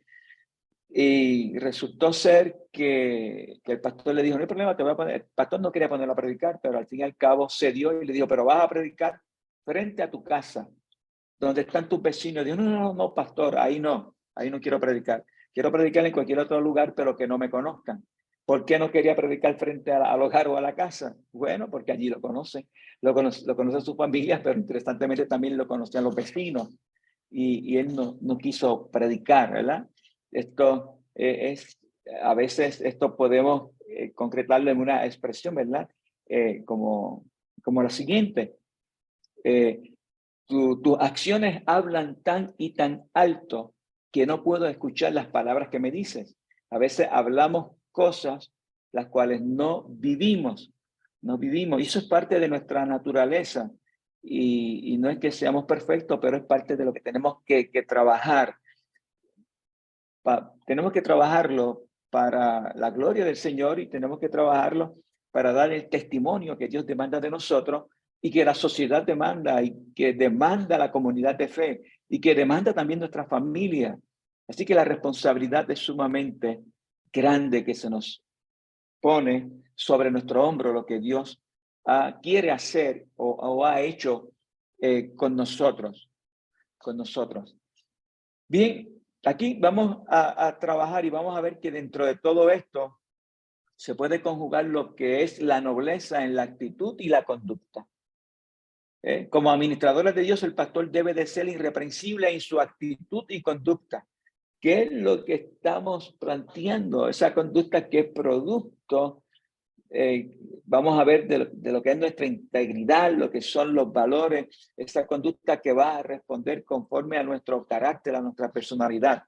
Y resultó ser que el pastor le dijo, no hay problema, te voy a poner. El pastor no quería ponerlo a predicar, pero al fin y al cabo cedió y le dijo, pero vas a predicar frente a tu casa, donde están tus vecinos. Dijo, no, pastor, ahí no quiero predicar. Quiero predicar en cualquier otro lugar, pero que no me conozcan. ¿Por qué no quería predicar frente al hogar o a la casa? Bueno, porque allí lo conocen. Lo conocen sus familias, pero interesantemente también lo conocían los vecinos. Y él no quiso predicar, ¿verdad? Esto a veces esto podemos concretarlo en una expresión, ¿verdad? Como la siguiente. Tus acciones hablan tan y tan alto que no puedo escuchar las palabras que me dices. A veces hablamos cosas las cuales no vivimos. Y eso es parte de nuestra naturaleza. Y no es que seamos perfectos, pero es parte de lo que tenemos que trabajar. Tenemos que trabajarlo para la gloria del Señor y tenemos que trabajarlo para dar el testimonio que Dios demanda de nosotros y que la sociedad demanda y que demanda la comunidad de fe y que demanda también nuestra familia. Así que la responsabilidad es sumamente grande que se nos pone sobre nuestro hombro, lo que Dios quiere hacer o ha hecho con nosotros. Bien, aquí vamos a trabajar y vamos a ver que dentro de todo esto se puede conjugar lo que es la nobleza en la actitud y la conducta. Como administradores de Dios, el pastor debe de ser irreprensible en su actitud y conducta. ¿Qué es lo que estamos planteando? Esa conducta que es producto, vamos a ver de lo que es nuestra integridad, lo que son los valores, esa conducta que va a responder conforme a nuestro carácter, a nuestra personalidad.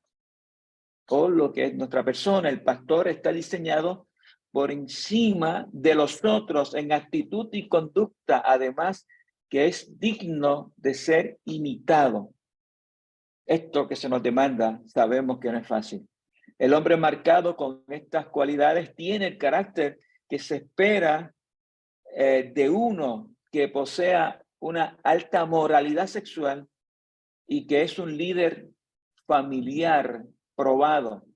O lo que es nuestra persona. El pastor está diseñado por encima de los otros en actitud y conducta, además que es digno de ser imitado. Esto que se nos demanda, sabemos que no es fácil. El hombre marcado con estas cualidades tiene el carácter que se espera de uno que posea una alta moralidad sexual y que es un líder familiar probado.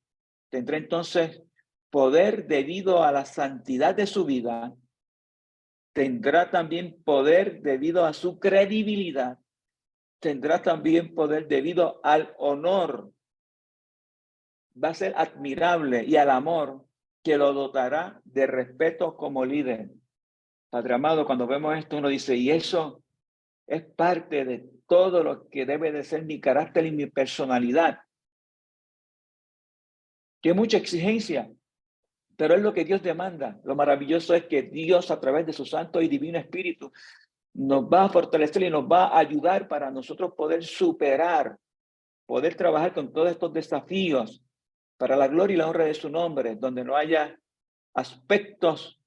Tendrá entonces poder debido a la santidad de su vida. Tendrá también poder debido a su credibilidad. Tendrá también poder debido al honor. Va a ser admirable y al amor que lo dotará de respeto como líder. Padre amado, cuando vemos esto uno dice, y eso es parte de todo lo que debe de ser mi carácter y mi personalidad. Que mucha exigencia, pero es lo que Dios demanda. Lo maravilloso es que Dios, a través de su Santo y Divino Espíritu, nos va a fortalecer y nos va a ayudar para nosotros poder superar, poder trabajar con todos estos desafíos para la gloria y la honra de su nombre, donde no haya aspectos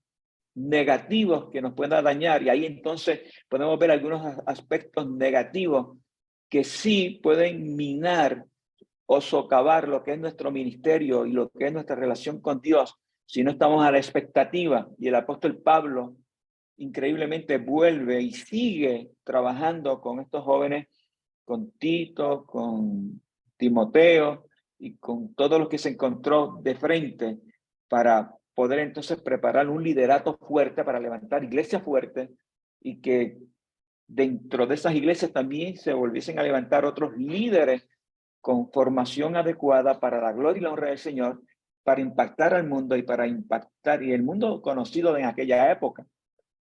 negativos que nos puedan dañar. Y ahí entonces podemos ver algunos aspectos negativos que sí pueden minar o socavar lo que es nuestro ministerio y lo que es nuestra relación con Dios, si no estamos a la expectativa. Y el apóstol Pablo increíblemente vuelve y sigue trabajando con estos jóvenes, con Tito, con Timoteo y con todos los que se encontró de frente para poder entonces preparar un liderato fuerte para levantar iglesias fuertes y que dentro de esas iglesias también se volviesen a levantar otros líderes con formación adecuada para la gloria y la honra del Señor, para impactar al mundo y para impactar y el mundo conocido en aquella época.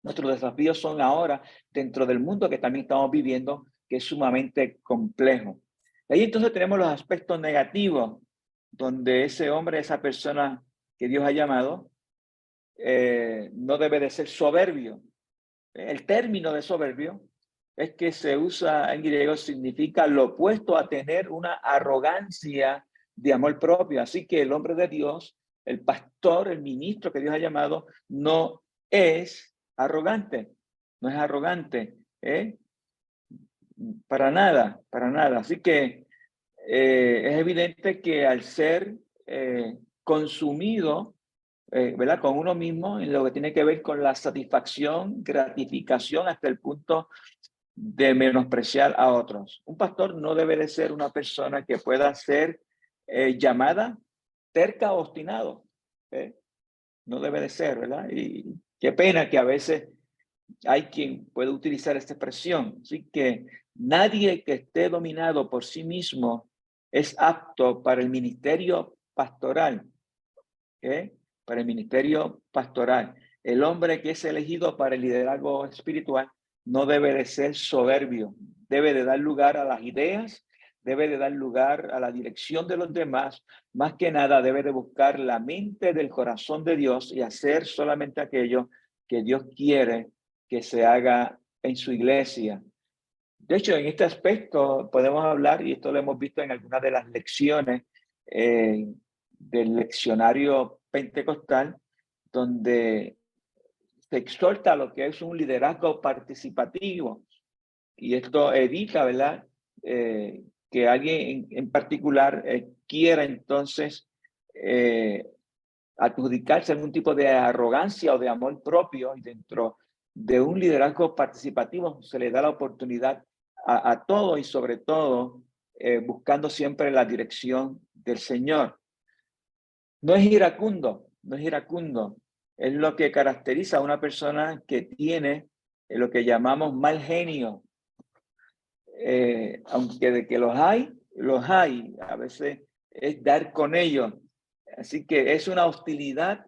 Nuestros desafíos son ahora dentro del mundo que también estamos viviendo, que es sumamente complejo. Ahí entonces tenemos los aspectos negativos, donde ese hombre, esa persona que Dios ha llamado, no debe de ser soberbio. El término de soberbio es que se usa en griego, significa lo opuesto a tener una arrogancia de amor propio. Así que el hombre de Dios, el pastor, el ministro que Dios ha llamado, no es arrogante, no es arrogante, para nada, para nada. Así que es evidente que al ser consumido, ¿verdad? Con uno mismo, en lo que tiene que ver con la satisfacción, gratificación, hasta el punto de menospreciar a otros. Un pastor no debe de ser una persona que pueda ser llamada terca o obstinado. No debe de ser, ¿verdad? Y qué pena que a veces hay quien puede utilizar esta expresión. Así que nadie que esté dominado por sí mismo es apto para el ministerio pastoral. Para el ministerio pastoral. El hombre que es elegido para el liderazgo espiritual no debe de ser soberbio, debe de dar lugar a las ideas, debe de dar lugar a la dirección de los demás, más que nada debe de buscar la mente del corazón de Dios y hacer solamente aquello que Dios quiere que se haga en su iglesia. De hecho, en este aspecto podemos hablar, y esto lo hemos visto en algunas de las lecciones del leccionario pentecostal, donde se exhorta a lo que es un liderazgo participativo. Y esto evita, ¿verdad? Que alguien en particular quiera entonces adjudicarse algún tipo de arrogancia o de amor propio, y dentro de un liderazgo participativo se le da la oportunidad a todo, y sobre todo buscando siempre la dirección del Señor. No es iracundo, no es iracundo. Es lo que caracteriza a una persona que tiene lo que llamamos mal genio. Aunque de que los hay. A veces es dar con ellos. Así que es una hostilidad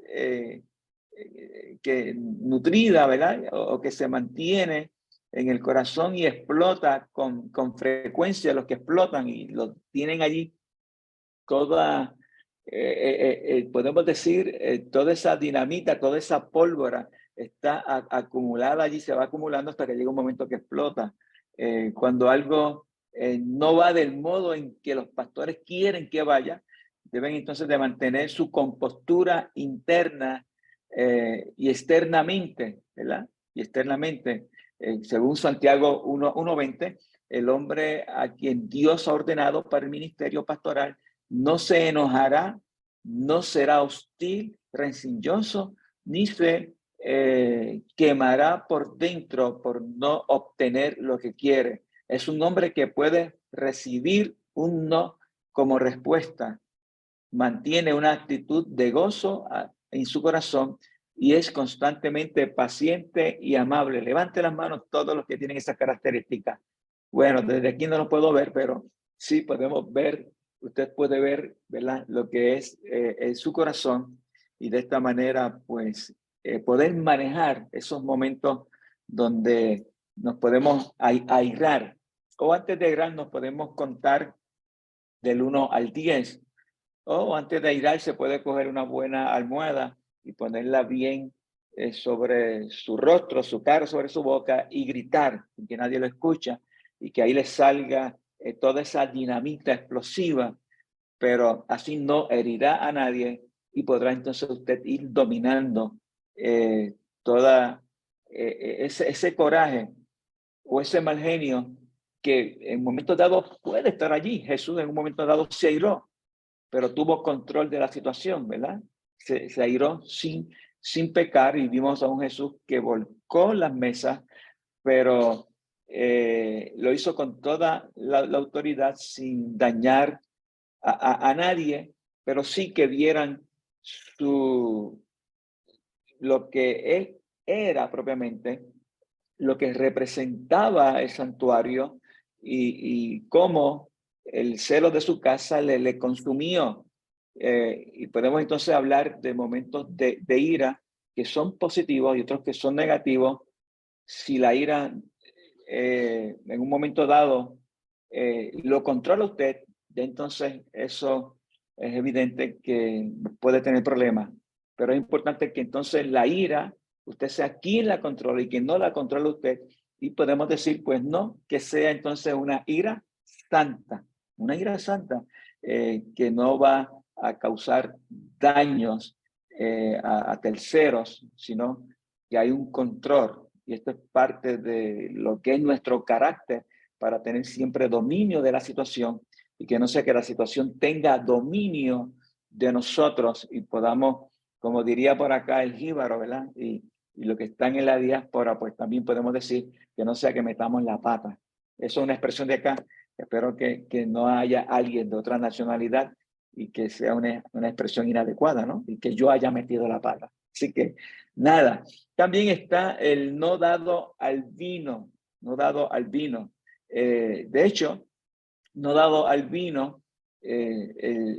que nutrida, ¿verdad? O que se mantiene en el corazón y explota con frecuencia. Los que explotan y lo tienen allí toda, podemos decir, toda esa dinamita, toda esa pólvora está acumulada allí, se va acumulando hasta que llega un momento que explota. Cuando algo no va del modo en que los pastores quieren que vaya, deben entonces de mantener su compostura interna y externamente, ¿verdad? Y externamente, según Santiago 1:20, el hombre a quien Dios ha ordenado para el ministerio pastoral no se enojará, no será hostil, rencilloso, ni se quemará por dentro por no obtener lo que quiere. Es un hombre que puede recibir un no como respuesta, mantiene una actitud de gozo en su corazón y es constantemente paciente y amable. Levante las manos todos los que tienen esas características. Bueno, desde aquí no lo puedo ver, pero sí podemos ver, usted puede ver, ¿verdad?, lo que es su corazón, y de esta manera, pues, poder manejar esos momentos donde nos podemos airar, o antes de airar nos podemos contar del 1 al 10, o antes de airar se puede coger una buena almohada y ponerla bien sobre su rostro, su cara, sobre su boca, y gritar, sin que nadie lo escucha, y que ahí le salga toda esa dinamita explosiva, pero así no herirá a nadie, y podrá entonces usted ir dominando toda ese coraje o ese mal genio que en momentos dados puede estar allí. Jesús en un momento dado se airó, pero tuvo control de la situación, ¿verdad? Se airó sin pecar, y vimos a un Jesús que volcó las mesas, pero lo hizo con toda la autoridad, sin dañar a nadie, pero sí que vieran lo que él era propiamente, lo que representaba el santuario, y cómo el celo de su casa le consumió. Y podemos entonces hablar de momentos de ira que son positivos y otros que son negativos. Si la ira en un momento dado lo controla usted, entonces eso es evidente que puede tener problemas. Pero es importante que entonces la ira, usted sea quien la controla y que no la controla usted. Y podemos decir, pues no, que sea entonces una ira santa que no va a causar daños a terceros, sino que hay un control. Y esto es parte de lo que es nuestro carácter, para tener siempre dominio de la situación, y que no sea que la situación tenga dominio de nosotros y podamos, como diría por acá el jíbaro, ¿verdad? Y lo que están en la diáspora, pues también podemos decir que no sea que metamos la pata. Eso es una expresión de acá. Espero que no haya alguien de otra nacionalidad y que sea una expresión inadecuada, ¿no? Y que yo haya metido la pata. Así que nada. También está el no dado al vino, no dado al vino. De hecho, no dado al vino,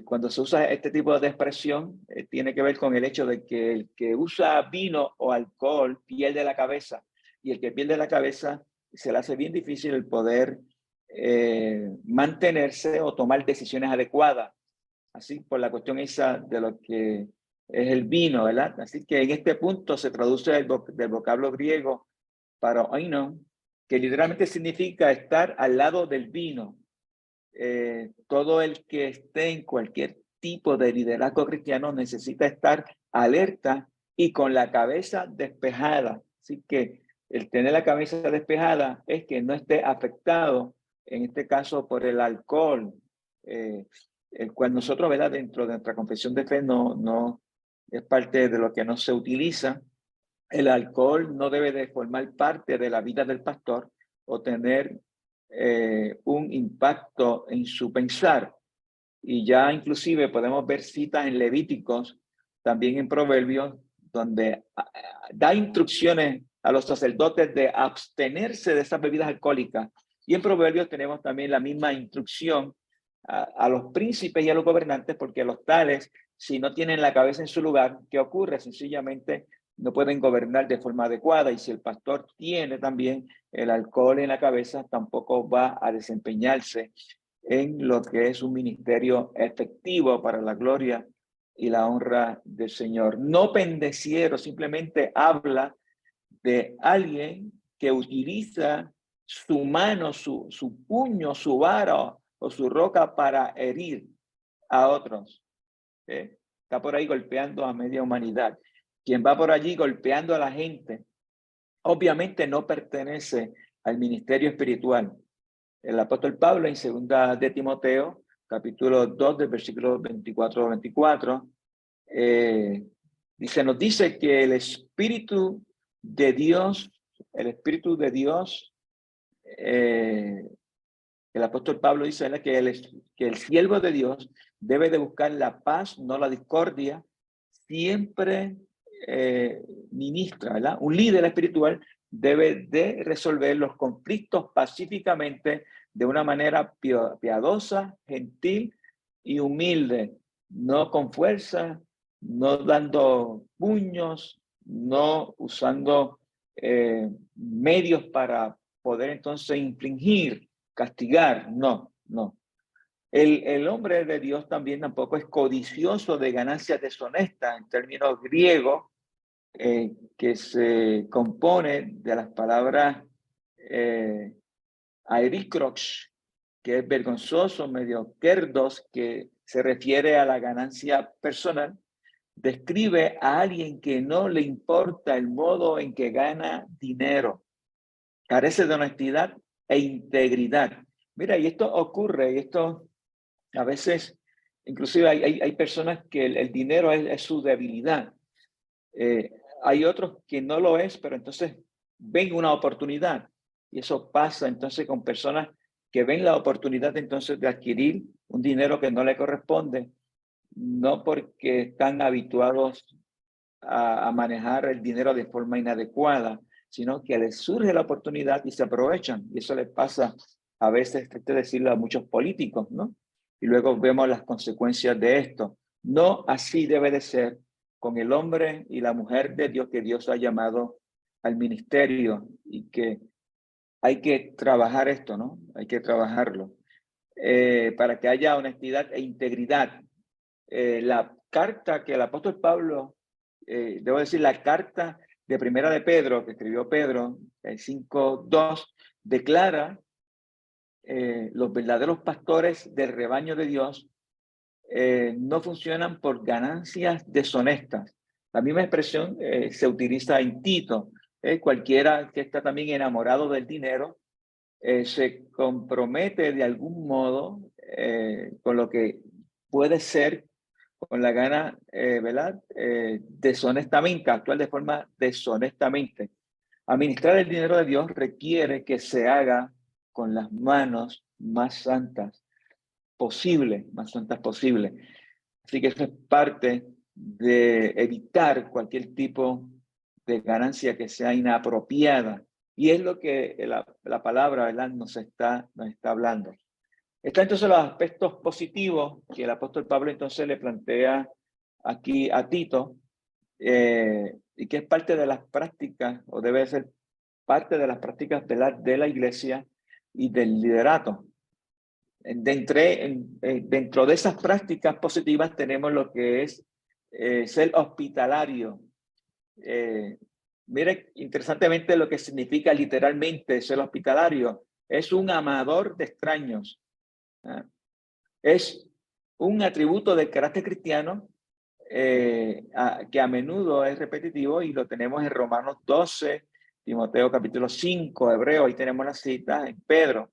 cuando se usa este tipo de expresión, tiene que ver con el hecho de que el que usa vino o alcohol pierde la cabeza, y el que pierde la cabeza se le hace bien difícil el poder mantenerse o tomar decisiones adecuadas. Así, por la cuestión esa de lo que es el vino, ¿verdad? Así que en este punto se traduce del vocablo griego para oino, que literalmente significa estar al lado del vino. Todo el que esté en cualquier tipo de liderazgo cristiano necesita estar alerta y con la cabeza despejada. Así que el tener la cabeza despejada es que no esté afectado, en este caso, por el alcohol, el cual nosotros, ¿verdad?, dentro de nuestra confesión de fe no es parte de lo que no se utiliza. El alcohol no debe de formar parte de la vida del pastor o tener un impacto en su pensar. Y ya inclusive podemos ver citas en Levíticos, también en Proverbios, donde da instrucciones a los sacerdotes de abstenerse de esas bebidas alcohólicas. Y en Proverbios tenemos también la misma instrucción a los príncipes y a los gobernantes, porque los tales, si no tienen la cabeza en su lugar, ¿qué ocurre? Sencillamente no pueden gobernar de forma adecuada, y si el pastor tiene también el alcohol en la cabeza, tampoco va a desempeñarse en lo que es un ministerio efectivo para la gloria y la honra del Señor. No pendenciero, simplemente habla de alguien que utiliza su mano, su puño, su vara o su roca para herir a otros. Está por ahí golpeando a media humanidad. Quien va por allí golpeando a la gente, obviamente no pertenece al ministerio espiritual. El apóstol Pablo en 2 de Timoteo, capítulo 2, del versículo 24 a 24, nos dice que el Espíritu de Dios, el apóstol Pablo dice, ¿verdad?, que el siervo de Dios debe de buscar la paz, no la discordia, siempre ministra, ¿verdad? Un líder espiritual debe de resolver los conflictos pacíficamente, de una manera piadosa, gentil y humilde, no con fuerza, no dando puños, no usando medios para poder entonces infligir, castigar, no. El hombre de Dios también tampoco es codicioso de ganancias deshonestas, en términos griegos, que se compone de las palabras aerikrox, que es vergonzoso, medio kerdos, que se refiere a la ganancia personal. Describe a alguien que no le importa el modo en que gana dinero, carece de honestidad e integridad. Mira, y esto ocurre, y esto a veces, inclusive hay personas que el dinero es su debilidad. Hay otros que no lo es, pero entonces ven una oportunidad. Y eso pasa entonces con personas que ven la oportunidad entonces de adquirir un dinero que no le corresponde, no porque están habituados a manejar el dinero de forma inadecuada, sino que les surge la oportunidad y se aprovechan. Y eso les pasa a veces, hay que decirlo, a muchos políticos, ¿no? Y luego vemos las consecuencias de esto. No así debe de ser con el hombre y la mujer de Dios que Dios ha llamado al ministerio, y que hay que trabajar esto, ¿no? Hay que trabajarlo para que haya honestidad e integridad. La carta que el apóstol Pablo, debo decir, la carta de Primera de Pedro, que escribió Pedro, 5:2, declara los verdaderos pastores del rebaño de Dios no funcionan por ganancias deshonestas. La misma expresión se utiliza en Tito. Cualquiera que está también enamorado del dinero se compromete de algún modo con lo que puede ser, con la gana, ¿verdad? Deshonestamente, actuar de forma deshonestamente. Administrar el dinero de Dios requiere que se haga con las manos más santas posible, más santas posible. Así que eso es parte de evitar cualquier tipo de ganancia que sea inapropiada. Y es lo que la palabra, ¿verdad?, nos está hablando. Están entonces los aspectos positivos que el apóstol Pablo entonces le plantea aquí a Tito, y que es parte de las prácticas, o debe ser parte de las prácticas de la iglesia y del liderato. Dentro de esas prácticas positivas tenemos lo que es ser hospitalario. Mire, interesantemente, lo que significa literalmente ser hospitalario es un amador de extraños. Es un atributo del carácter cristiano que a menudo es repetitivo, y lo tenemos en Romanos 12, Timoteo capítulo 5, Hebreo, ahí tenemos la cita, en Pedro.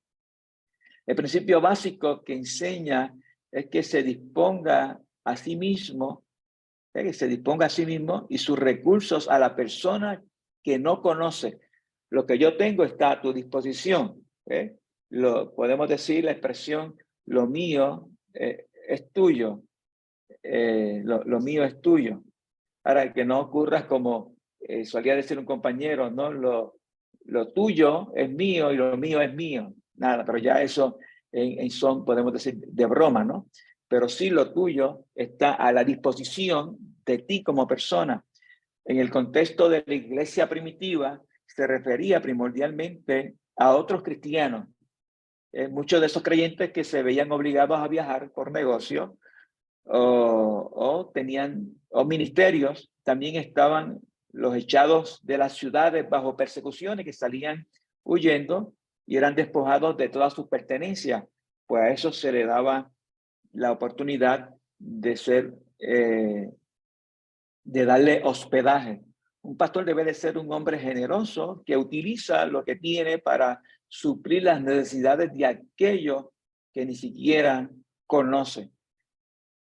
El principio básico que enseña es que se disponga a sí mismo que se disponga a sí mismo y sus recursos a la persona que no conoce. Lo que yo tengo está a tu disposición. Podemos decir la expresión, lo mío es tuyo. Lo mío es tuyo. Ahora, que no ocurra como solía decir un compañero, ¿no? Lo tuyo es mío y lo mío es mío. Nada, pero ya eso en son, podemos decir, de broma, ¿no? Pero sí lo tuyo está a la disposición de ti como persona. En el contexto de la iglesia primitiva, se refería primordialmente a otros cristianos. Muchos de esos creyentes que se veían obligados a viajar por negocio o ministerios, también estaban los echados de las ciudades bajo persecuciones que salían huyendo y eran despojados de todas sus pertenencias. Pues a eso se le daba la oportunidad de ser, de darle hospedaje. Un pastor debe de ser un hombre generoso que utiliza lo que tiene para suplir las necesidades de aquellos que ni siquiera conoce.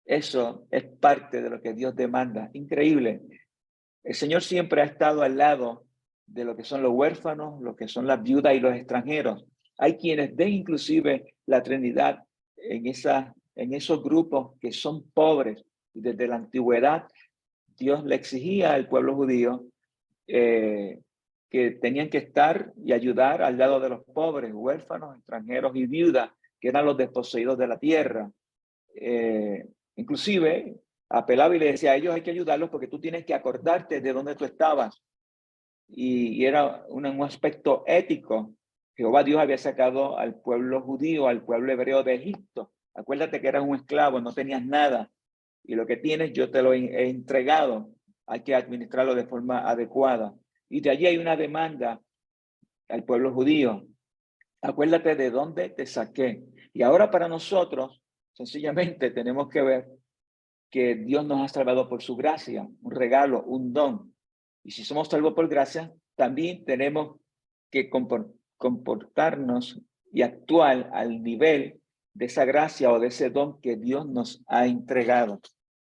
Eso es parte de lo que Dios demanda. Increíble. El Señor siempre ha estado al lado de lo que son los huérfanos, lo que son las viudas y los extranjeros. Hay quienes ven inclusive la Trinidad en esos grupos que son pobres. Y desde la antigüedad, Dios le exigía al pueblo judío que tenían que estar y ayudar al lado de los pobres, huérfanos, extranjeros y viudas, que eran los desposeídos de la tierra. Inclusive apelaba y le decía a ellos: hay que ayudarlos porque tú tienes que acordarte de dónde tú estabas. Y era un aspecto ético. Jehová Dios había sacado al pueblo judío, al pueblo hebreo de Egipto. Acuérdate que eras un esclavo, no tenías nada. Y lo que tienes yo te lo he entregado. Hay que administrarlo de forma adecuada. Y de allí hay una demanda al pueblo judío. Acuérdate de dónde te saqué. Y ahora para nosotros, sencillamente tenemos que ver que Dios nos ha salvado por su gracia, un regalo, un don. Y si somos salvos por gracia, también tenemos que comportarnos y actuar al nivel de esa gracia o de ese don que Dios nos ha entregado.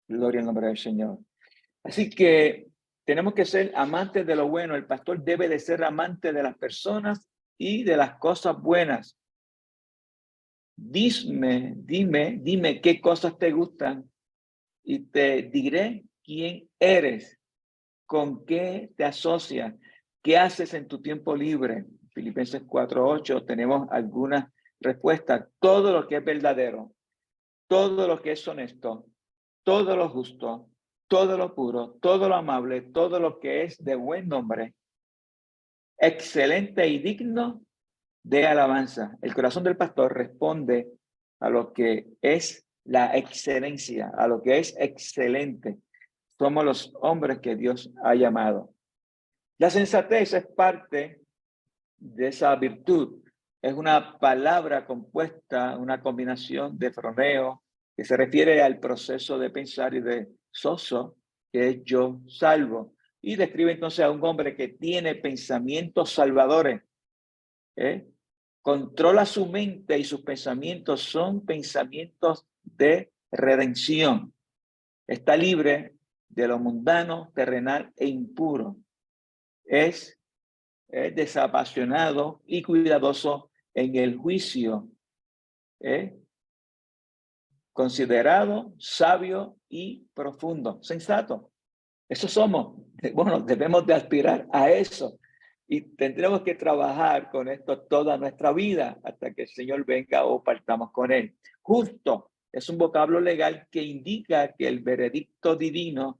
Gloria al nombre del Señor. Así que tenemos que ser amantes de lo bueno. El pastor debe de ser amante de las personas y de las cosas buenas. Dime qué cosas te gustan y te diré quién eres, con qué te asocias, qué haces en tu tiempo libre. Filipenses 4:8 tenemos algunas respuestas. Todo lo que es verdadero, todo lo que es honesto, todo lo justo, todo lo puro, todo lo amable, todo lo que es de buen nombre, excelente y digno de alabanza. El corazón del pastor responde a lo que es la excelencia, a lo que es excelente. Somos los hombres que Dios ha llamado. La sensatez es parte de esa virtud. Es una palabra compuesta, una combinación de froneo, que se refiere al proceso de pensar, y de soso, que es yo salvo. Y describe entonces a un hombre que tiene pensamientos salvadores. Controla su mente y sus pensamientos son pensamientos de redención. Está libre de lo mundano, terrenal e impuro. Es desapasionado y cuidadoso en el juicio. Considerado, sabio y profundo. Sensato. Eso somos. Bueno, debemos de aspirar a eso. Y tendremos que trabajar con esto toda nuestra vida hasta que el Señor venga o partamos con Él. Justo es un vocablo legal que indica que el veredicto divino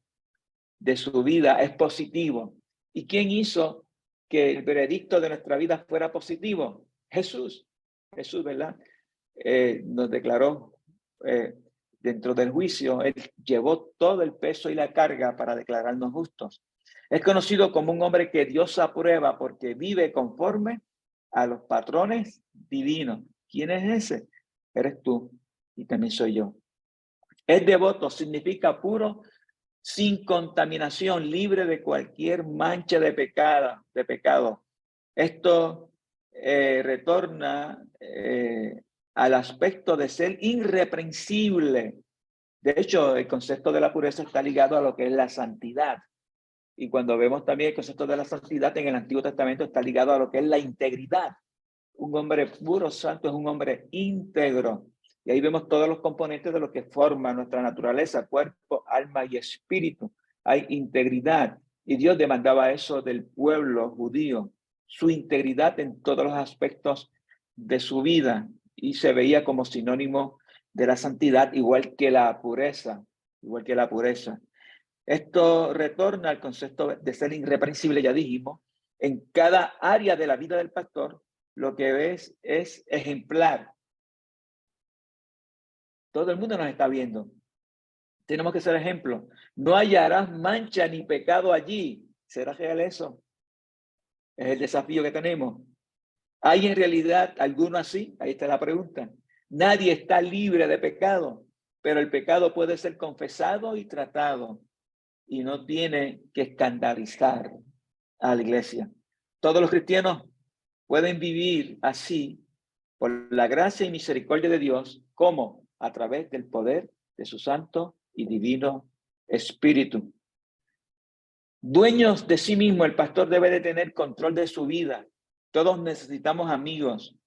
de su vida es positivo. ¿Y quién hizo que el veredicto de nuestra vida fuera positivo? Jesús. Jesús, ¿verdad? Nos declaró dentro del juicio, Él llevó todo el peso y la carga para declararnos justos. Es conocido como un hombre que Dios aprueba porque vive conforme a los patrones divinos. ¿Quién es ese? Eres tú y también soy yo. Es devoto, significa puro, sin contaminación, libre de cualquier mancha de pecado. Esto retorna al aspecto de ser irreprensible. De hecho, el concepto de la pureza está ligado a lo que es la santidad. Y cuando vemos también el concepto de la santidad en el Antiguo Testamento está ligado a lo que es la integridad. Un hombre puro, santo, es un hombre íntegro. Y ahí vemos todos los componentes de lo que forma nuestra naturaleza, cuerpo, alma y espíritu. Hay integridad. Y Dios demandaba eso del pueblo judío, su integridad en todos los aspectos de su vida. Y se veía como sinónimo de la santidad, igual que la pureza, igual que la pureza. Esto retorna al concepto de ser irreprensible, ya dijimos. En cada área de la vida del pastor, lo que ves es ejemplar. Todo el mundo nos está viendo. Tenemos que ser ejemplo. No hallarás mancha ni pecado allí. ¿Será real eso? Es el desafío que tenemos. ¿Hay en realidad alguno así? Ahí está la pregunta. Nadie está libre de pecado, pero el pecado puede ser confesado y tratado y no tiene que escandalizar a la iglesia. Todos los cristianos pueden vivir así por la gracia y misericordia de Dios, como a través del poder de su santo y divino Espíritu. Dueños de sí mismo, el pastor debe de tener control de su vida. Todos necesitamos amigos,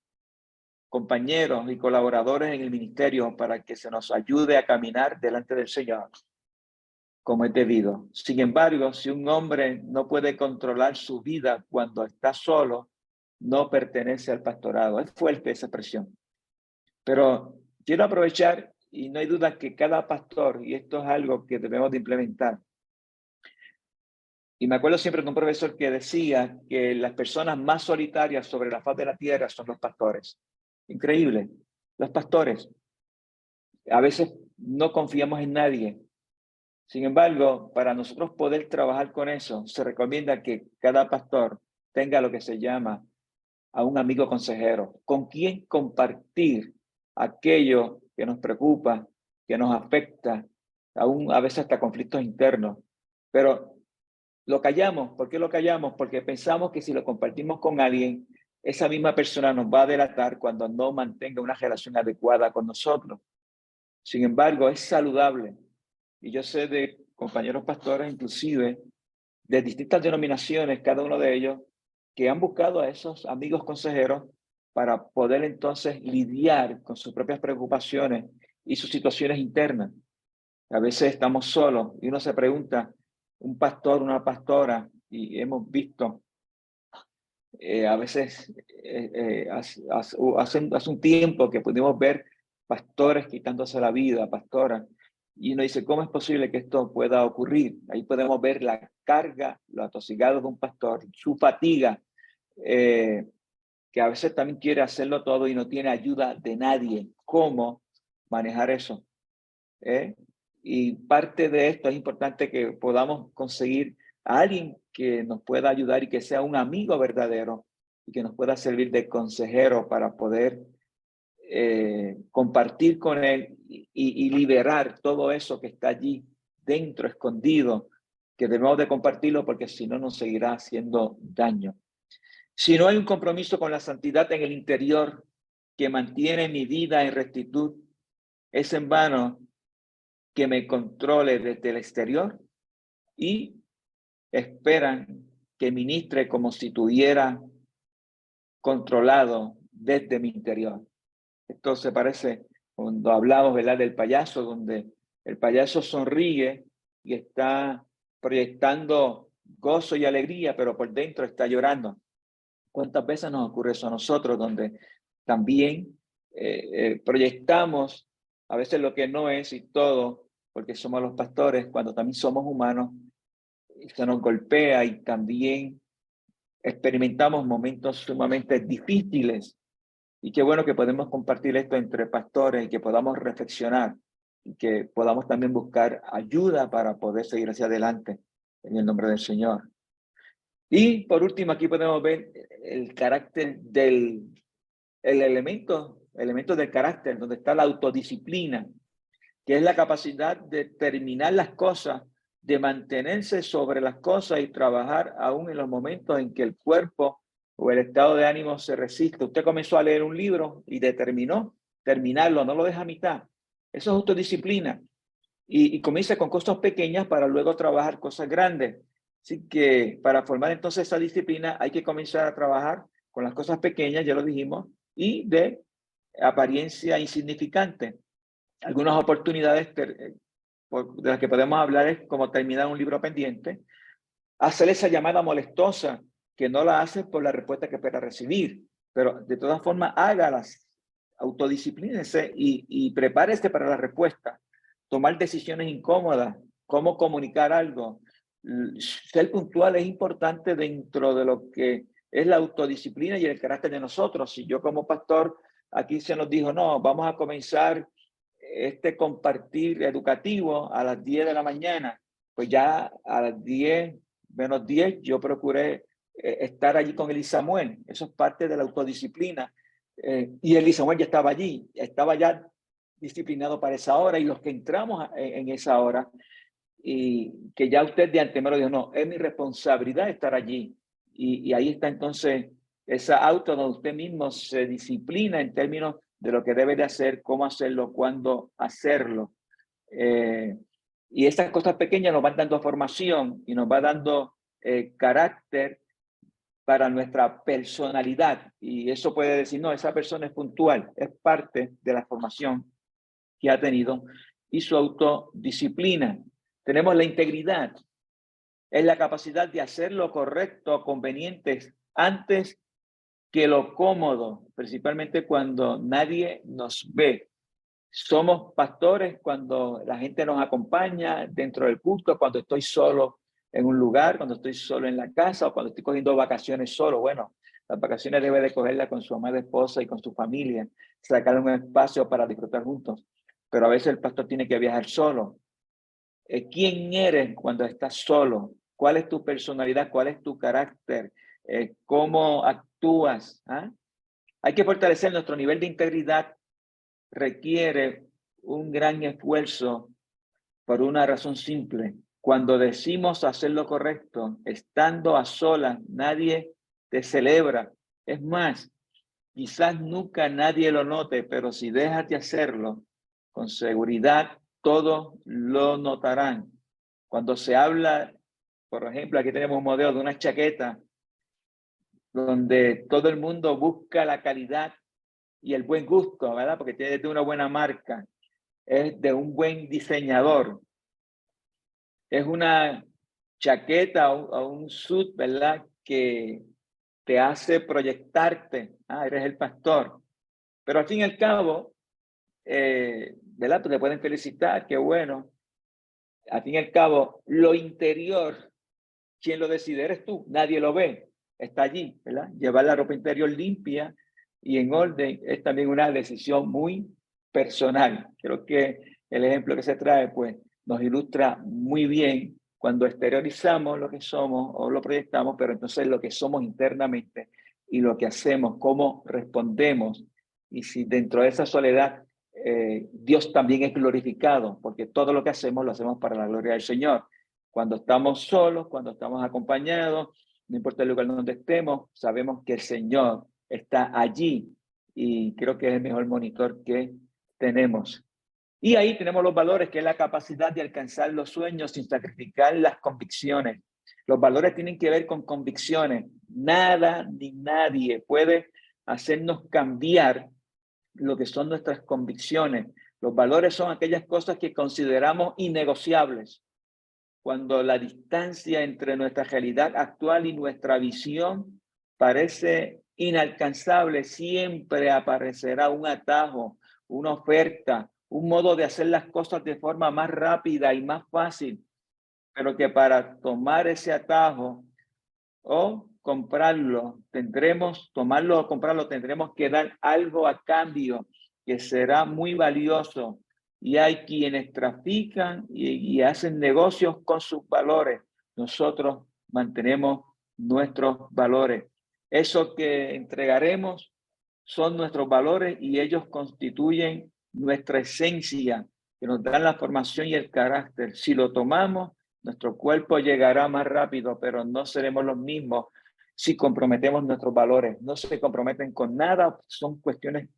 compañeros y colaboradores en el ministerio para que se nos ayude a caminar delante del Señor como es debido. Sin embargo, si un hombre no puede controlar su vida cuando está solo, no pertenece al pastorado. Es fuerte esa expresión. Pero quiero aprovechar, y no hay duda que cada pastor, y esto es algo que debemos de implementar, y me acuerdo siempre de un profesor que decía que las personas más solitarias sobre la faz de la tierra son los pastores. Increíble. Los pastores. A veces no confiamos en nadie. Sin embargo, para nosotros poder trabajar con eso, se recomienda que cada pastor tenga lo que se llama a un amigo consejero, con quien compartir aquello que nos preocupa, que nos afecta, aún a veces hasta conflictos internos. Pero lo callamos. ¿Por qué lo callamos? Porque pensamos que si lo compartimos con alguien, esa misma persona nos va a delatar cuando no mantenga una relación adecuada con nosotros. Sin embargo, es saludable. Y yo sé de compañeros pastores, inclusive, de distintas denominaciones, cada uno de ellos, que han buscado a esos amigos consejeros para poder entonces lidiar con sus propias preocupaciones y sus situaciones internas. A veces estamos solos y uno se pregunta, un pastor, una pastora, y hemos visto a veces hace un tiempo que pudimos ver pastores quitándose la vida, pastoras, y uno dice, ¿cómo es posible que esto pueda ocurrir? Ahí podemos ver la carga, los atosigados de un pastor, su fatiga, que a veces también quiere hacerlo todo y no tiene ayuda de nadie. ¿Cómo manejar eso? Y parte de esto es importante que podamos conseguir a alguien que nos pueda ayudar y que sea un amigo verdadero y que nos pueda servir de consejero para poder compartir con él y liberar todo eso que está allí dentro, escondido, que debemos de compartirlo porque si no nos seguirá haciendo daño. Si no hay un compromiso con la santidad en el interior que mantiene mi vida en rectitud, es en vano que me controle desde el exterior y esperan que ministre como si tuviera controlado desde mi interior. Esto se parece cuando hablamos, ¿verdad?, del payaso, donde el payaso sonríe y está proyectando gozo y alegría, pero por dentro está llorando. ¿Cuántas veces nos ocurre eso a nosotros, donde también proyectamos a veces lo que no es y todo, porque somos los pastores, cuando también somos humanos, se nos golpea y también experimentamos momentos sumamente difíciles. Y qué bueno que podemos compartir esto entre pastores y que podamos reflexionar y que podamos también buscar ayuda para poder seguir hacia adelante en el nombre del Señor. Y por último, aquí podemos ver el carácter el elemento del carácter, donde está la autodisciplina, que es la capacidad de terminar las cosas, de mantenerse sobre las cosas y trabajar aún en los momentos en que el cuerpo o el estado de ánimo se resiste. Usted comenzó a leer un libro y determinó terminarlo, no lo deja a mitad. Eso es autodisciplina. y comienza con cosas pequeñas para luego trabajar cosas grandes. Así que para formar entonces esa disciplina hay que comenzar a trabajar con las cosas pequeñas, ya lo dijimos, y de apariencia insignificante. Algunas oportunidades de las que podemos hablar es como terminar un libro pendiente, hacer esa llamada molestosa que no la hace por la respuesta que espera recibir, pero de todas formas hágalas, autodisciplínese y prepárese para la respuesta. Tomar decisiones incómodas, cómo comunicar algo, ser puntual es importante dentro de lo que es la autodisciplina y el carácter de nosotros. Si yo como pastor, aquí se nos dijo, no, vamos a comenzar este compartir educativo a las 10 de la mañana, pues ya a las 10 menos 10 yo procuré estar allí con Eli Samuel. Eso es parte de la autodisciplina. Y Eli Samuel ya estaba ya disciplinado para esa hora, y los que entramos en esa hora, y que ya usted de antemano dijo, no, es mi responsabilidad estar allí. Y ahí está entonces esa auto donde usted mismo se disciplina en términos de lo que debe de hacer, cómo hacerlo, cuándo hacerlo. Y estas cosas pequeñas nos van dando formación y nos va dando carácter para nuestra personalidad. Y eso puede decir, no, esa persona es puntual, es parte de la formación que ha tenido y su autodisciplina. Tenemos la integridad, es la capacidad de hacer lo correcto, conveniente, antes que lo cómodo, principalmente cuando nadie nos ve. Somos pastores cuando la gente nos acompaña dentro del culto, cuando estoy solo en un lugar, cuando estoy solo en la casa o cuando estoy cogiendo vacaciones solo. Bueno, las vacaciones debe de cogerlas con su amada esposa y con su familia, sacar un espacio para disfrutar juntos. Pero a veces el pastor tiene que viajar solo. ¿Quién eres cuando estás solo? ¿Cuál es tu personalidad? ¿Cuál es tu carácter? ¿Cómo actúas? ¿Ah? Hay que fortalecer nuestro nivel de integridad. Requiere un gran esfuerzo por una razón simple. Cuando decimos hacer lo correcto, estando a solas, nadie te celebra. Es más, quizás nunca nadie lo note, pero si dejas de hacerlo, con seguridad todos lo notarán. Cuando se habla, por ejemplo, aquí tenemos un modelo de una chaqueta donde todo el mundo busca la calidad y el buen gusto, ¿verdad? Porque tiene de una buena marca, es de un buen diseñador. Es una chaqueta o un suit, ¿verdad? Que te hace proyectarte. Ah, eres el pastor. Pero al fin y al cabo, ¿verdad? Te pueden felicitar, qué bueno. Al fin y al cabo, lo interior, ¿quién lo decide? Eres tú, nadie lo ve, está allí, ¿verdad? Llevar la ropa interior limpia y en orden es también una decisión muy personal. Creo que el ejemplo que se trae, pues, nos ilustra muy bien cuando exteriorizamos lo que somos o lo proyectamos, pero entonces lo que somos internamente y lo que hacemos, cómo respondemos, y si dentro de esa soledad Dios también es glorificado, porque todo lo que hacemos lo hacemos para la gloria del Señor. Cuando estamos solos, cuando estamos acompañados, no importa el lugar donde estemos, sabemos que el Señor está allí y creo que es el mejor monitor que tenemos. Y ahí tenemos los valores, que es la capacidad de alcanzar los sueños sin sacrificar las convicciones. Los valores tienen que ver con convicciones. Nada ni nadie puede hacernos cambiar lo que son nuestras convicciones. Los valores son aquellas cosas que consideramos innegociables. Cuando la distancia entre nuestra realidad actual y nuestra visión parece inalcanzable, siempre aparecerá un atajo, una oferta, un modo de hacer las cosas de forma más rápida y más fácil, pero que para tomar ese atajo o comprarlo, tomarlo o comprarlo, tendremos que dar algo a cambio que será muy valioso. Y hay quienes trafican y hacen negocios con sus valores. Nosotros mantenemos nuestros valores. Eso que entregaremos son nuestros valores y ellos constituyen nuestra esencia, que nos dan la formación y el carácter. Si lo tomamos, nuestro cuerpo llegará más rápido, pero no seremos los mismos si comprometemos nuestros valores. No se comprometen con nada, son cuestiones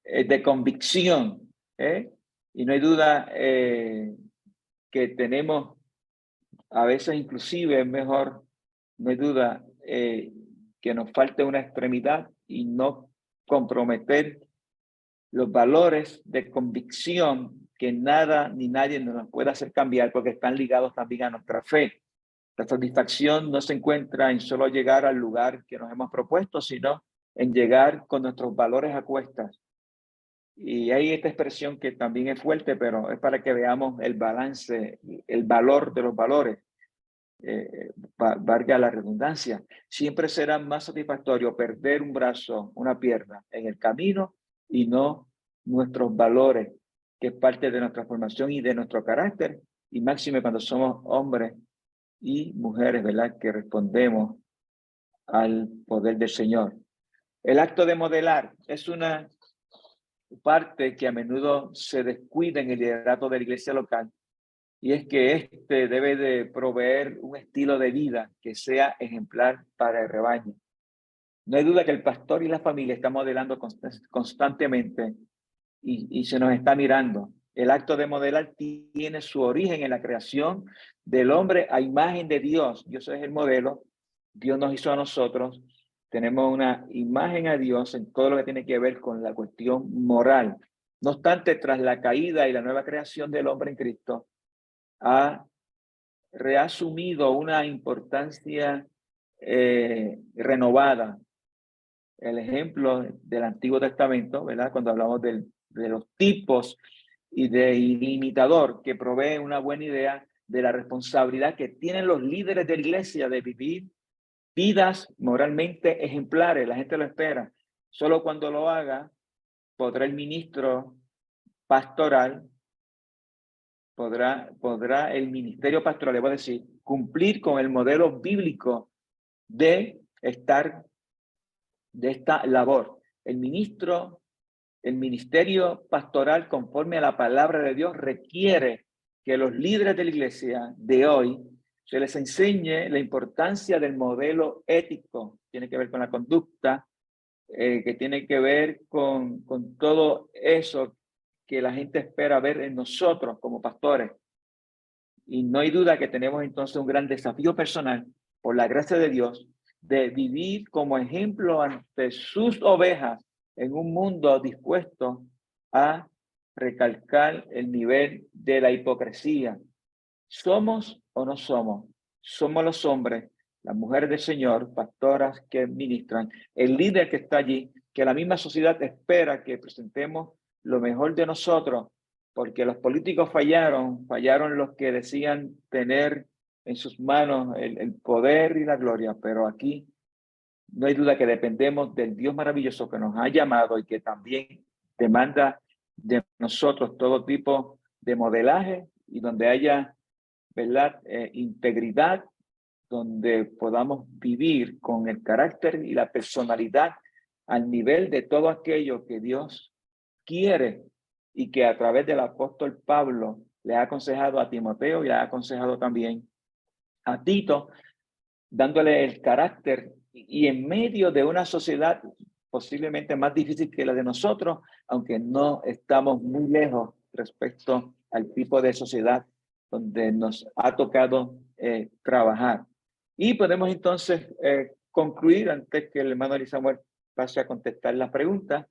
de convicción. Y no hay duda que tenemos, a veces inclusive es mejor, no hay duda que nos falte una extremidad y no comprometer los valores de convicción que nada ni nadie nos puede hacer cambiar porque están ligados también a nuestra fe. La satisfacción no se encuentra en solo llegar al lugar que nos hemos propuesto, sino en llegar con nuestros valores a cuestas. Y hay esta expresión que también es fuerte, pero es para que veamos el balance, el valor de los valores. Valga la redundancia. Siempre será más satisfactorio perder un brazo, una pierna en el camino y no nuestros valores, que es parte de nuestra formación y de nuestro carácter, y máxime cuando somos hombres y mujeres, ¿verdad?, que respondemos al poder del Señor. El acto de modelar es una parte que a menudo se descuida en el liderato de la iglesia local, y es que este debe de proveer un estilo de vida que sea ejemplar para el rebaño. No hay duda que el pastor y la familia están modelando constantemente y se nos está mirando. El acto de modelar tiene su origen en la creación del hombre a imagen de Dios. Dios es el modelo, Dios nos hizo a nosotros. Tenemos una imagen a Dios en todo lo que tiene que ver con la cuestión moral. No obstante, tras la caída y la nueva creación del hombre en Cristo, ha reasumido una importancia renovada. El ejemplo del Antiguo Testamento, ¿verdad?, cuando hablamos de los tipos y del imitador, que provee una buena idea de la responsabilidad que tienen los líderes de la iglesia de vivir vidas moralmente ejemplares. La gente lo espera. Solo cuando lo haga, podrá el ministro pastoral, podrá el ministerio pastoral, le voy a decir, cumplir con el modelo bíblico de esta labor. El ministerio pastoral, conforme a la palabra de Dios, requiere que los líderes de la iglesia de hoy se les enseñe la importancia del modelo ético. Tiene que ver con la conducta, que tiene que ver con todo eso que la gente espera ver en nosotros como pastores. Y no hay duda que tenemos entonces un gran desafío personal, por la gracia de Dios, de vivir como ejemplo ante sus ovejas en un mundo dispuesto a recalcar el nivel de la hipocresía. ¿Somos o no somos? Somos los hombres, las mujeres del Señor, pastoras que ministran, el líder que está allí, que la misma sociedad espera que presentemos lo mejor de nosotros, porque los políticos fallaron los que decían tener en sus manos el poder y la gloria, pero aquí no hay duda que dependemos del Dios maravilloso que nos ha llamado y que también demanda de nosotros todo tipo de modelaje y donde haya, ¿verdad?, integridad, donde podamos vivir con el carácter y la personalidad al nivel de todo aquello que Dios quiere y que a través del apóstol Pablo le ha aconsejado a Timoteo y le ha aconsejado también a Tito, dándole el carácter y en medio de una sociedad posiblemente más difícil que la de nosotros, aunque no estamos muy lejos respecto al tipo de sociedad donde nos ha tocado trabajar. Y podemos entonces concluir antes que el hermano Samuel pase a contestar las preguntas.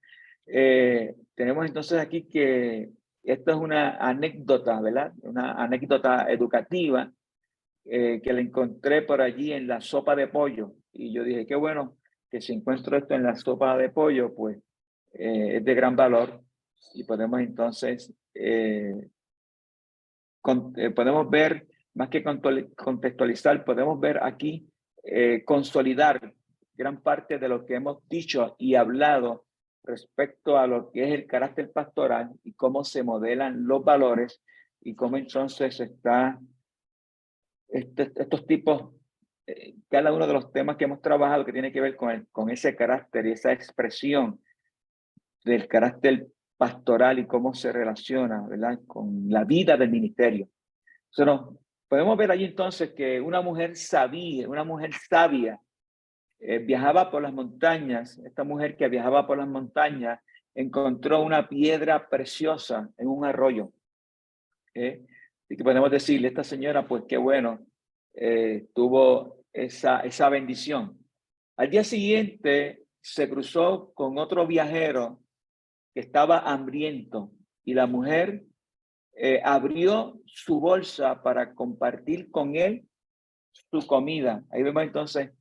Tenemos entonces aquí que esto es una anécdota, ¿verdad? Una anécdota educativa que la encontré por allí en la sopa de pollo. Y yo dije, qué bueno que si encuentro esto en la sopa de pollo, pues es de gran valor. Y podemos entonces, podemos ver, más que contextualizar, podemos ver aquí, consolidar gran parte de lo que hemos dicho y hablado respecto a lo que es el carácter pastoral y cómo se modelan los valores y cómo entonces está estos tipos, cada uno de los temas que hemos trabajado que tiene que ver con ese carácter y esa expresión del carácter pastoral y cómo se relaciona, ¿verdad?, con la vida del ministerio. Entonces, podemos ver allí entonces que una mujer sabia, viajaba por las montañas. Esta mujer que viajaba por las montañas encontró una piedra preciosa en un arroyo. Y que podemos decirle, esta señora, pues qué bueno, tuvo esa bendición. Al día siguiente se cruzó con otro viajero que estaba hambriento y la mujer abrió su bolsa para compartir con él su comida. Ahí vemos entonces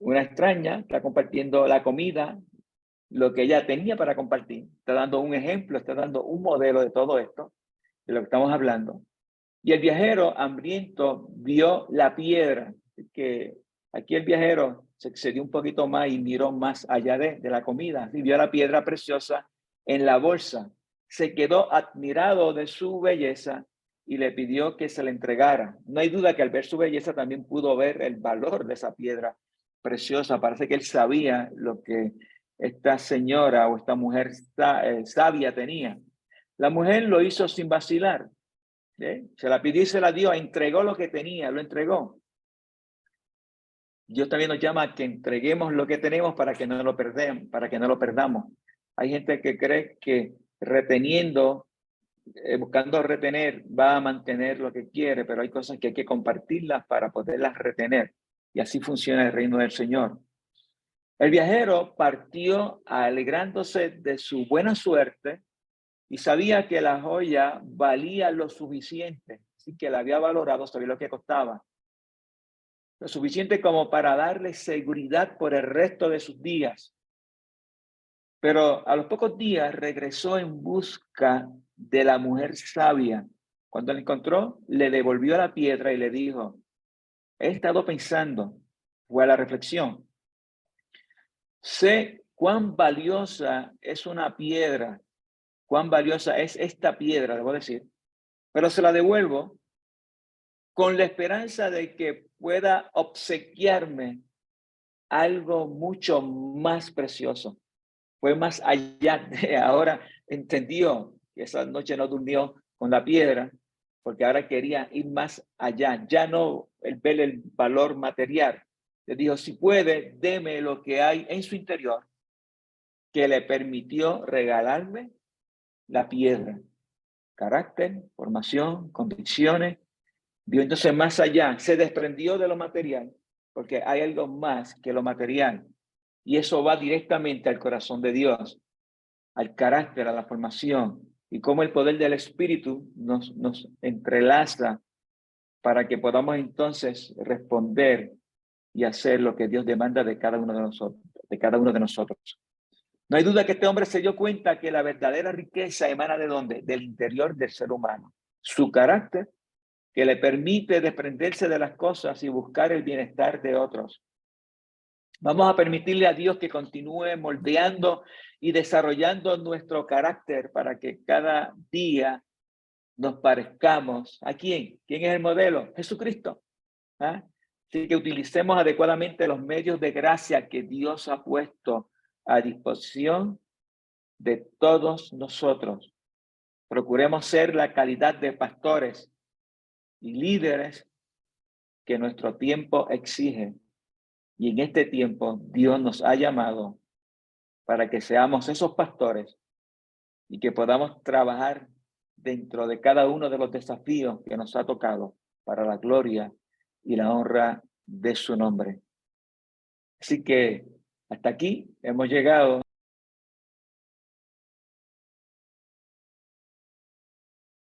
una extraña, está compartiendo la comida, lo que ella tenía para compartir. Está dando un ejemplo, está dando un modelo de todo esto, de lo que estamos hablando. Y el viajero hambriento vio la piedra, que aquí el viajero se excedió un poquito más y miró más allá de la comida, y vio la piedra preciosa en la bolsa. Se quedó admirado de su belleza y le pidió que se le entregara. No hay duda que al ver su belleza también pudo ver el valor de esa piedra preciosa. Parece que él sabía lo que esta señora o esta mujer sabia tenía. La mujer lo hizo sin vacilar. Se la pidió y se la dio, entregó lo que tenía, lo entregó. Dios también nos llama a que entreguemos lo que tenemos para que no lo perdamos. Hay gente que cree que reteniendo, buscando retener, va a mantener lo que quiere, pero hay cosas que hay que compartirlas para poderlas retener. Y así funciona el reino del Señor. El viajero partió alegrándose de su buena suerte y sabía que la joya valía lo suficiente, así que la había valorado, sabía lo que costaba. Lo suficiente como para darle seguridad por el resto de sus días. Pero a los pocos días regresó en busca de la mujer sabia. Cuando la encontró, le devolvió la piedra y le dijo, he estado pensando, fue a la reflexión, sé cuán valiosa es una piedra, cuán valiosa es esta piedra, debo decir, pero se la devuelvo con la esperanza de que pueda obsequiarme algo mucho más precioso. Fue más allá de ahora, entendió que esa noche no durmió con la piedra, porque ahora quería ir más allá, ya no ver el valor material. Le dijo, si puede, deme lo que hay en su interior, que le permitió regalarme la piedra. Carácter, formación, convicciones. Vio entonces más allá, se desprendió de lo material, porque hay algo más que lo material. Y eso va directamente al corazón de Dios, al carácter, a la formación, y cómo el poder del Espíritu nos entrelaza para que podamos entonces responder y hacer lo que Dios demanda de cada uno de nosotros. No hay duda que este hombre se dio cuenta que la verdadera riqueza emana ¿de dónde? Del interior del ser humano. Su carácter, que le permite desprenderse de las cosas y buscar el bienestar de otros. Vamos a permitirle a Dios que continúe moldeando y desarrollando nuestro carácter para que cada día nos parezcamos. ¿A quién? ¿Quién es el modelo? Jesucristo. ¿Ah? Así que utilicemos adecuadamente los medios de gracia que Dios ha puesto a disposición de todos nosotros. Procuremos ser la calidad de pastores y líderes que nuestro tiempo exige. Y en este tiempo Dios nos ha llamado para que seamos esos pastores y que podamos trabajar dentro de cada uno de los desafíos que nos ha tocado para la gloria y la honra de su nombre. Así que hasta aquí hemos llegado.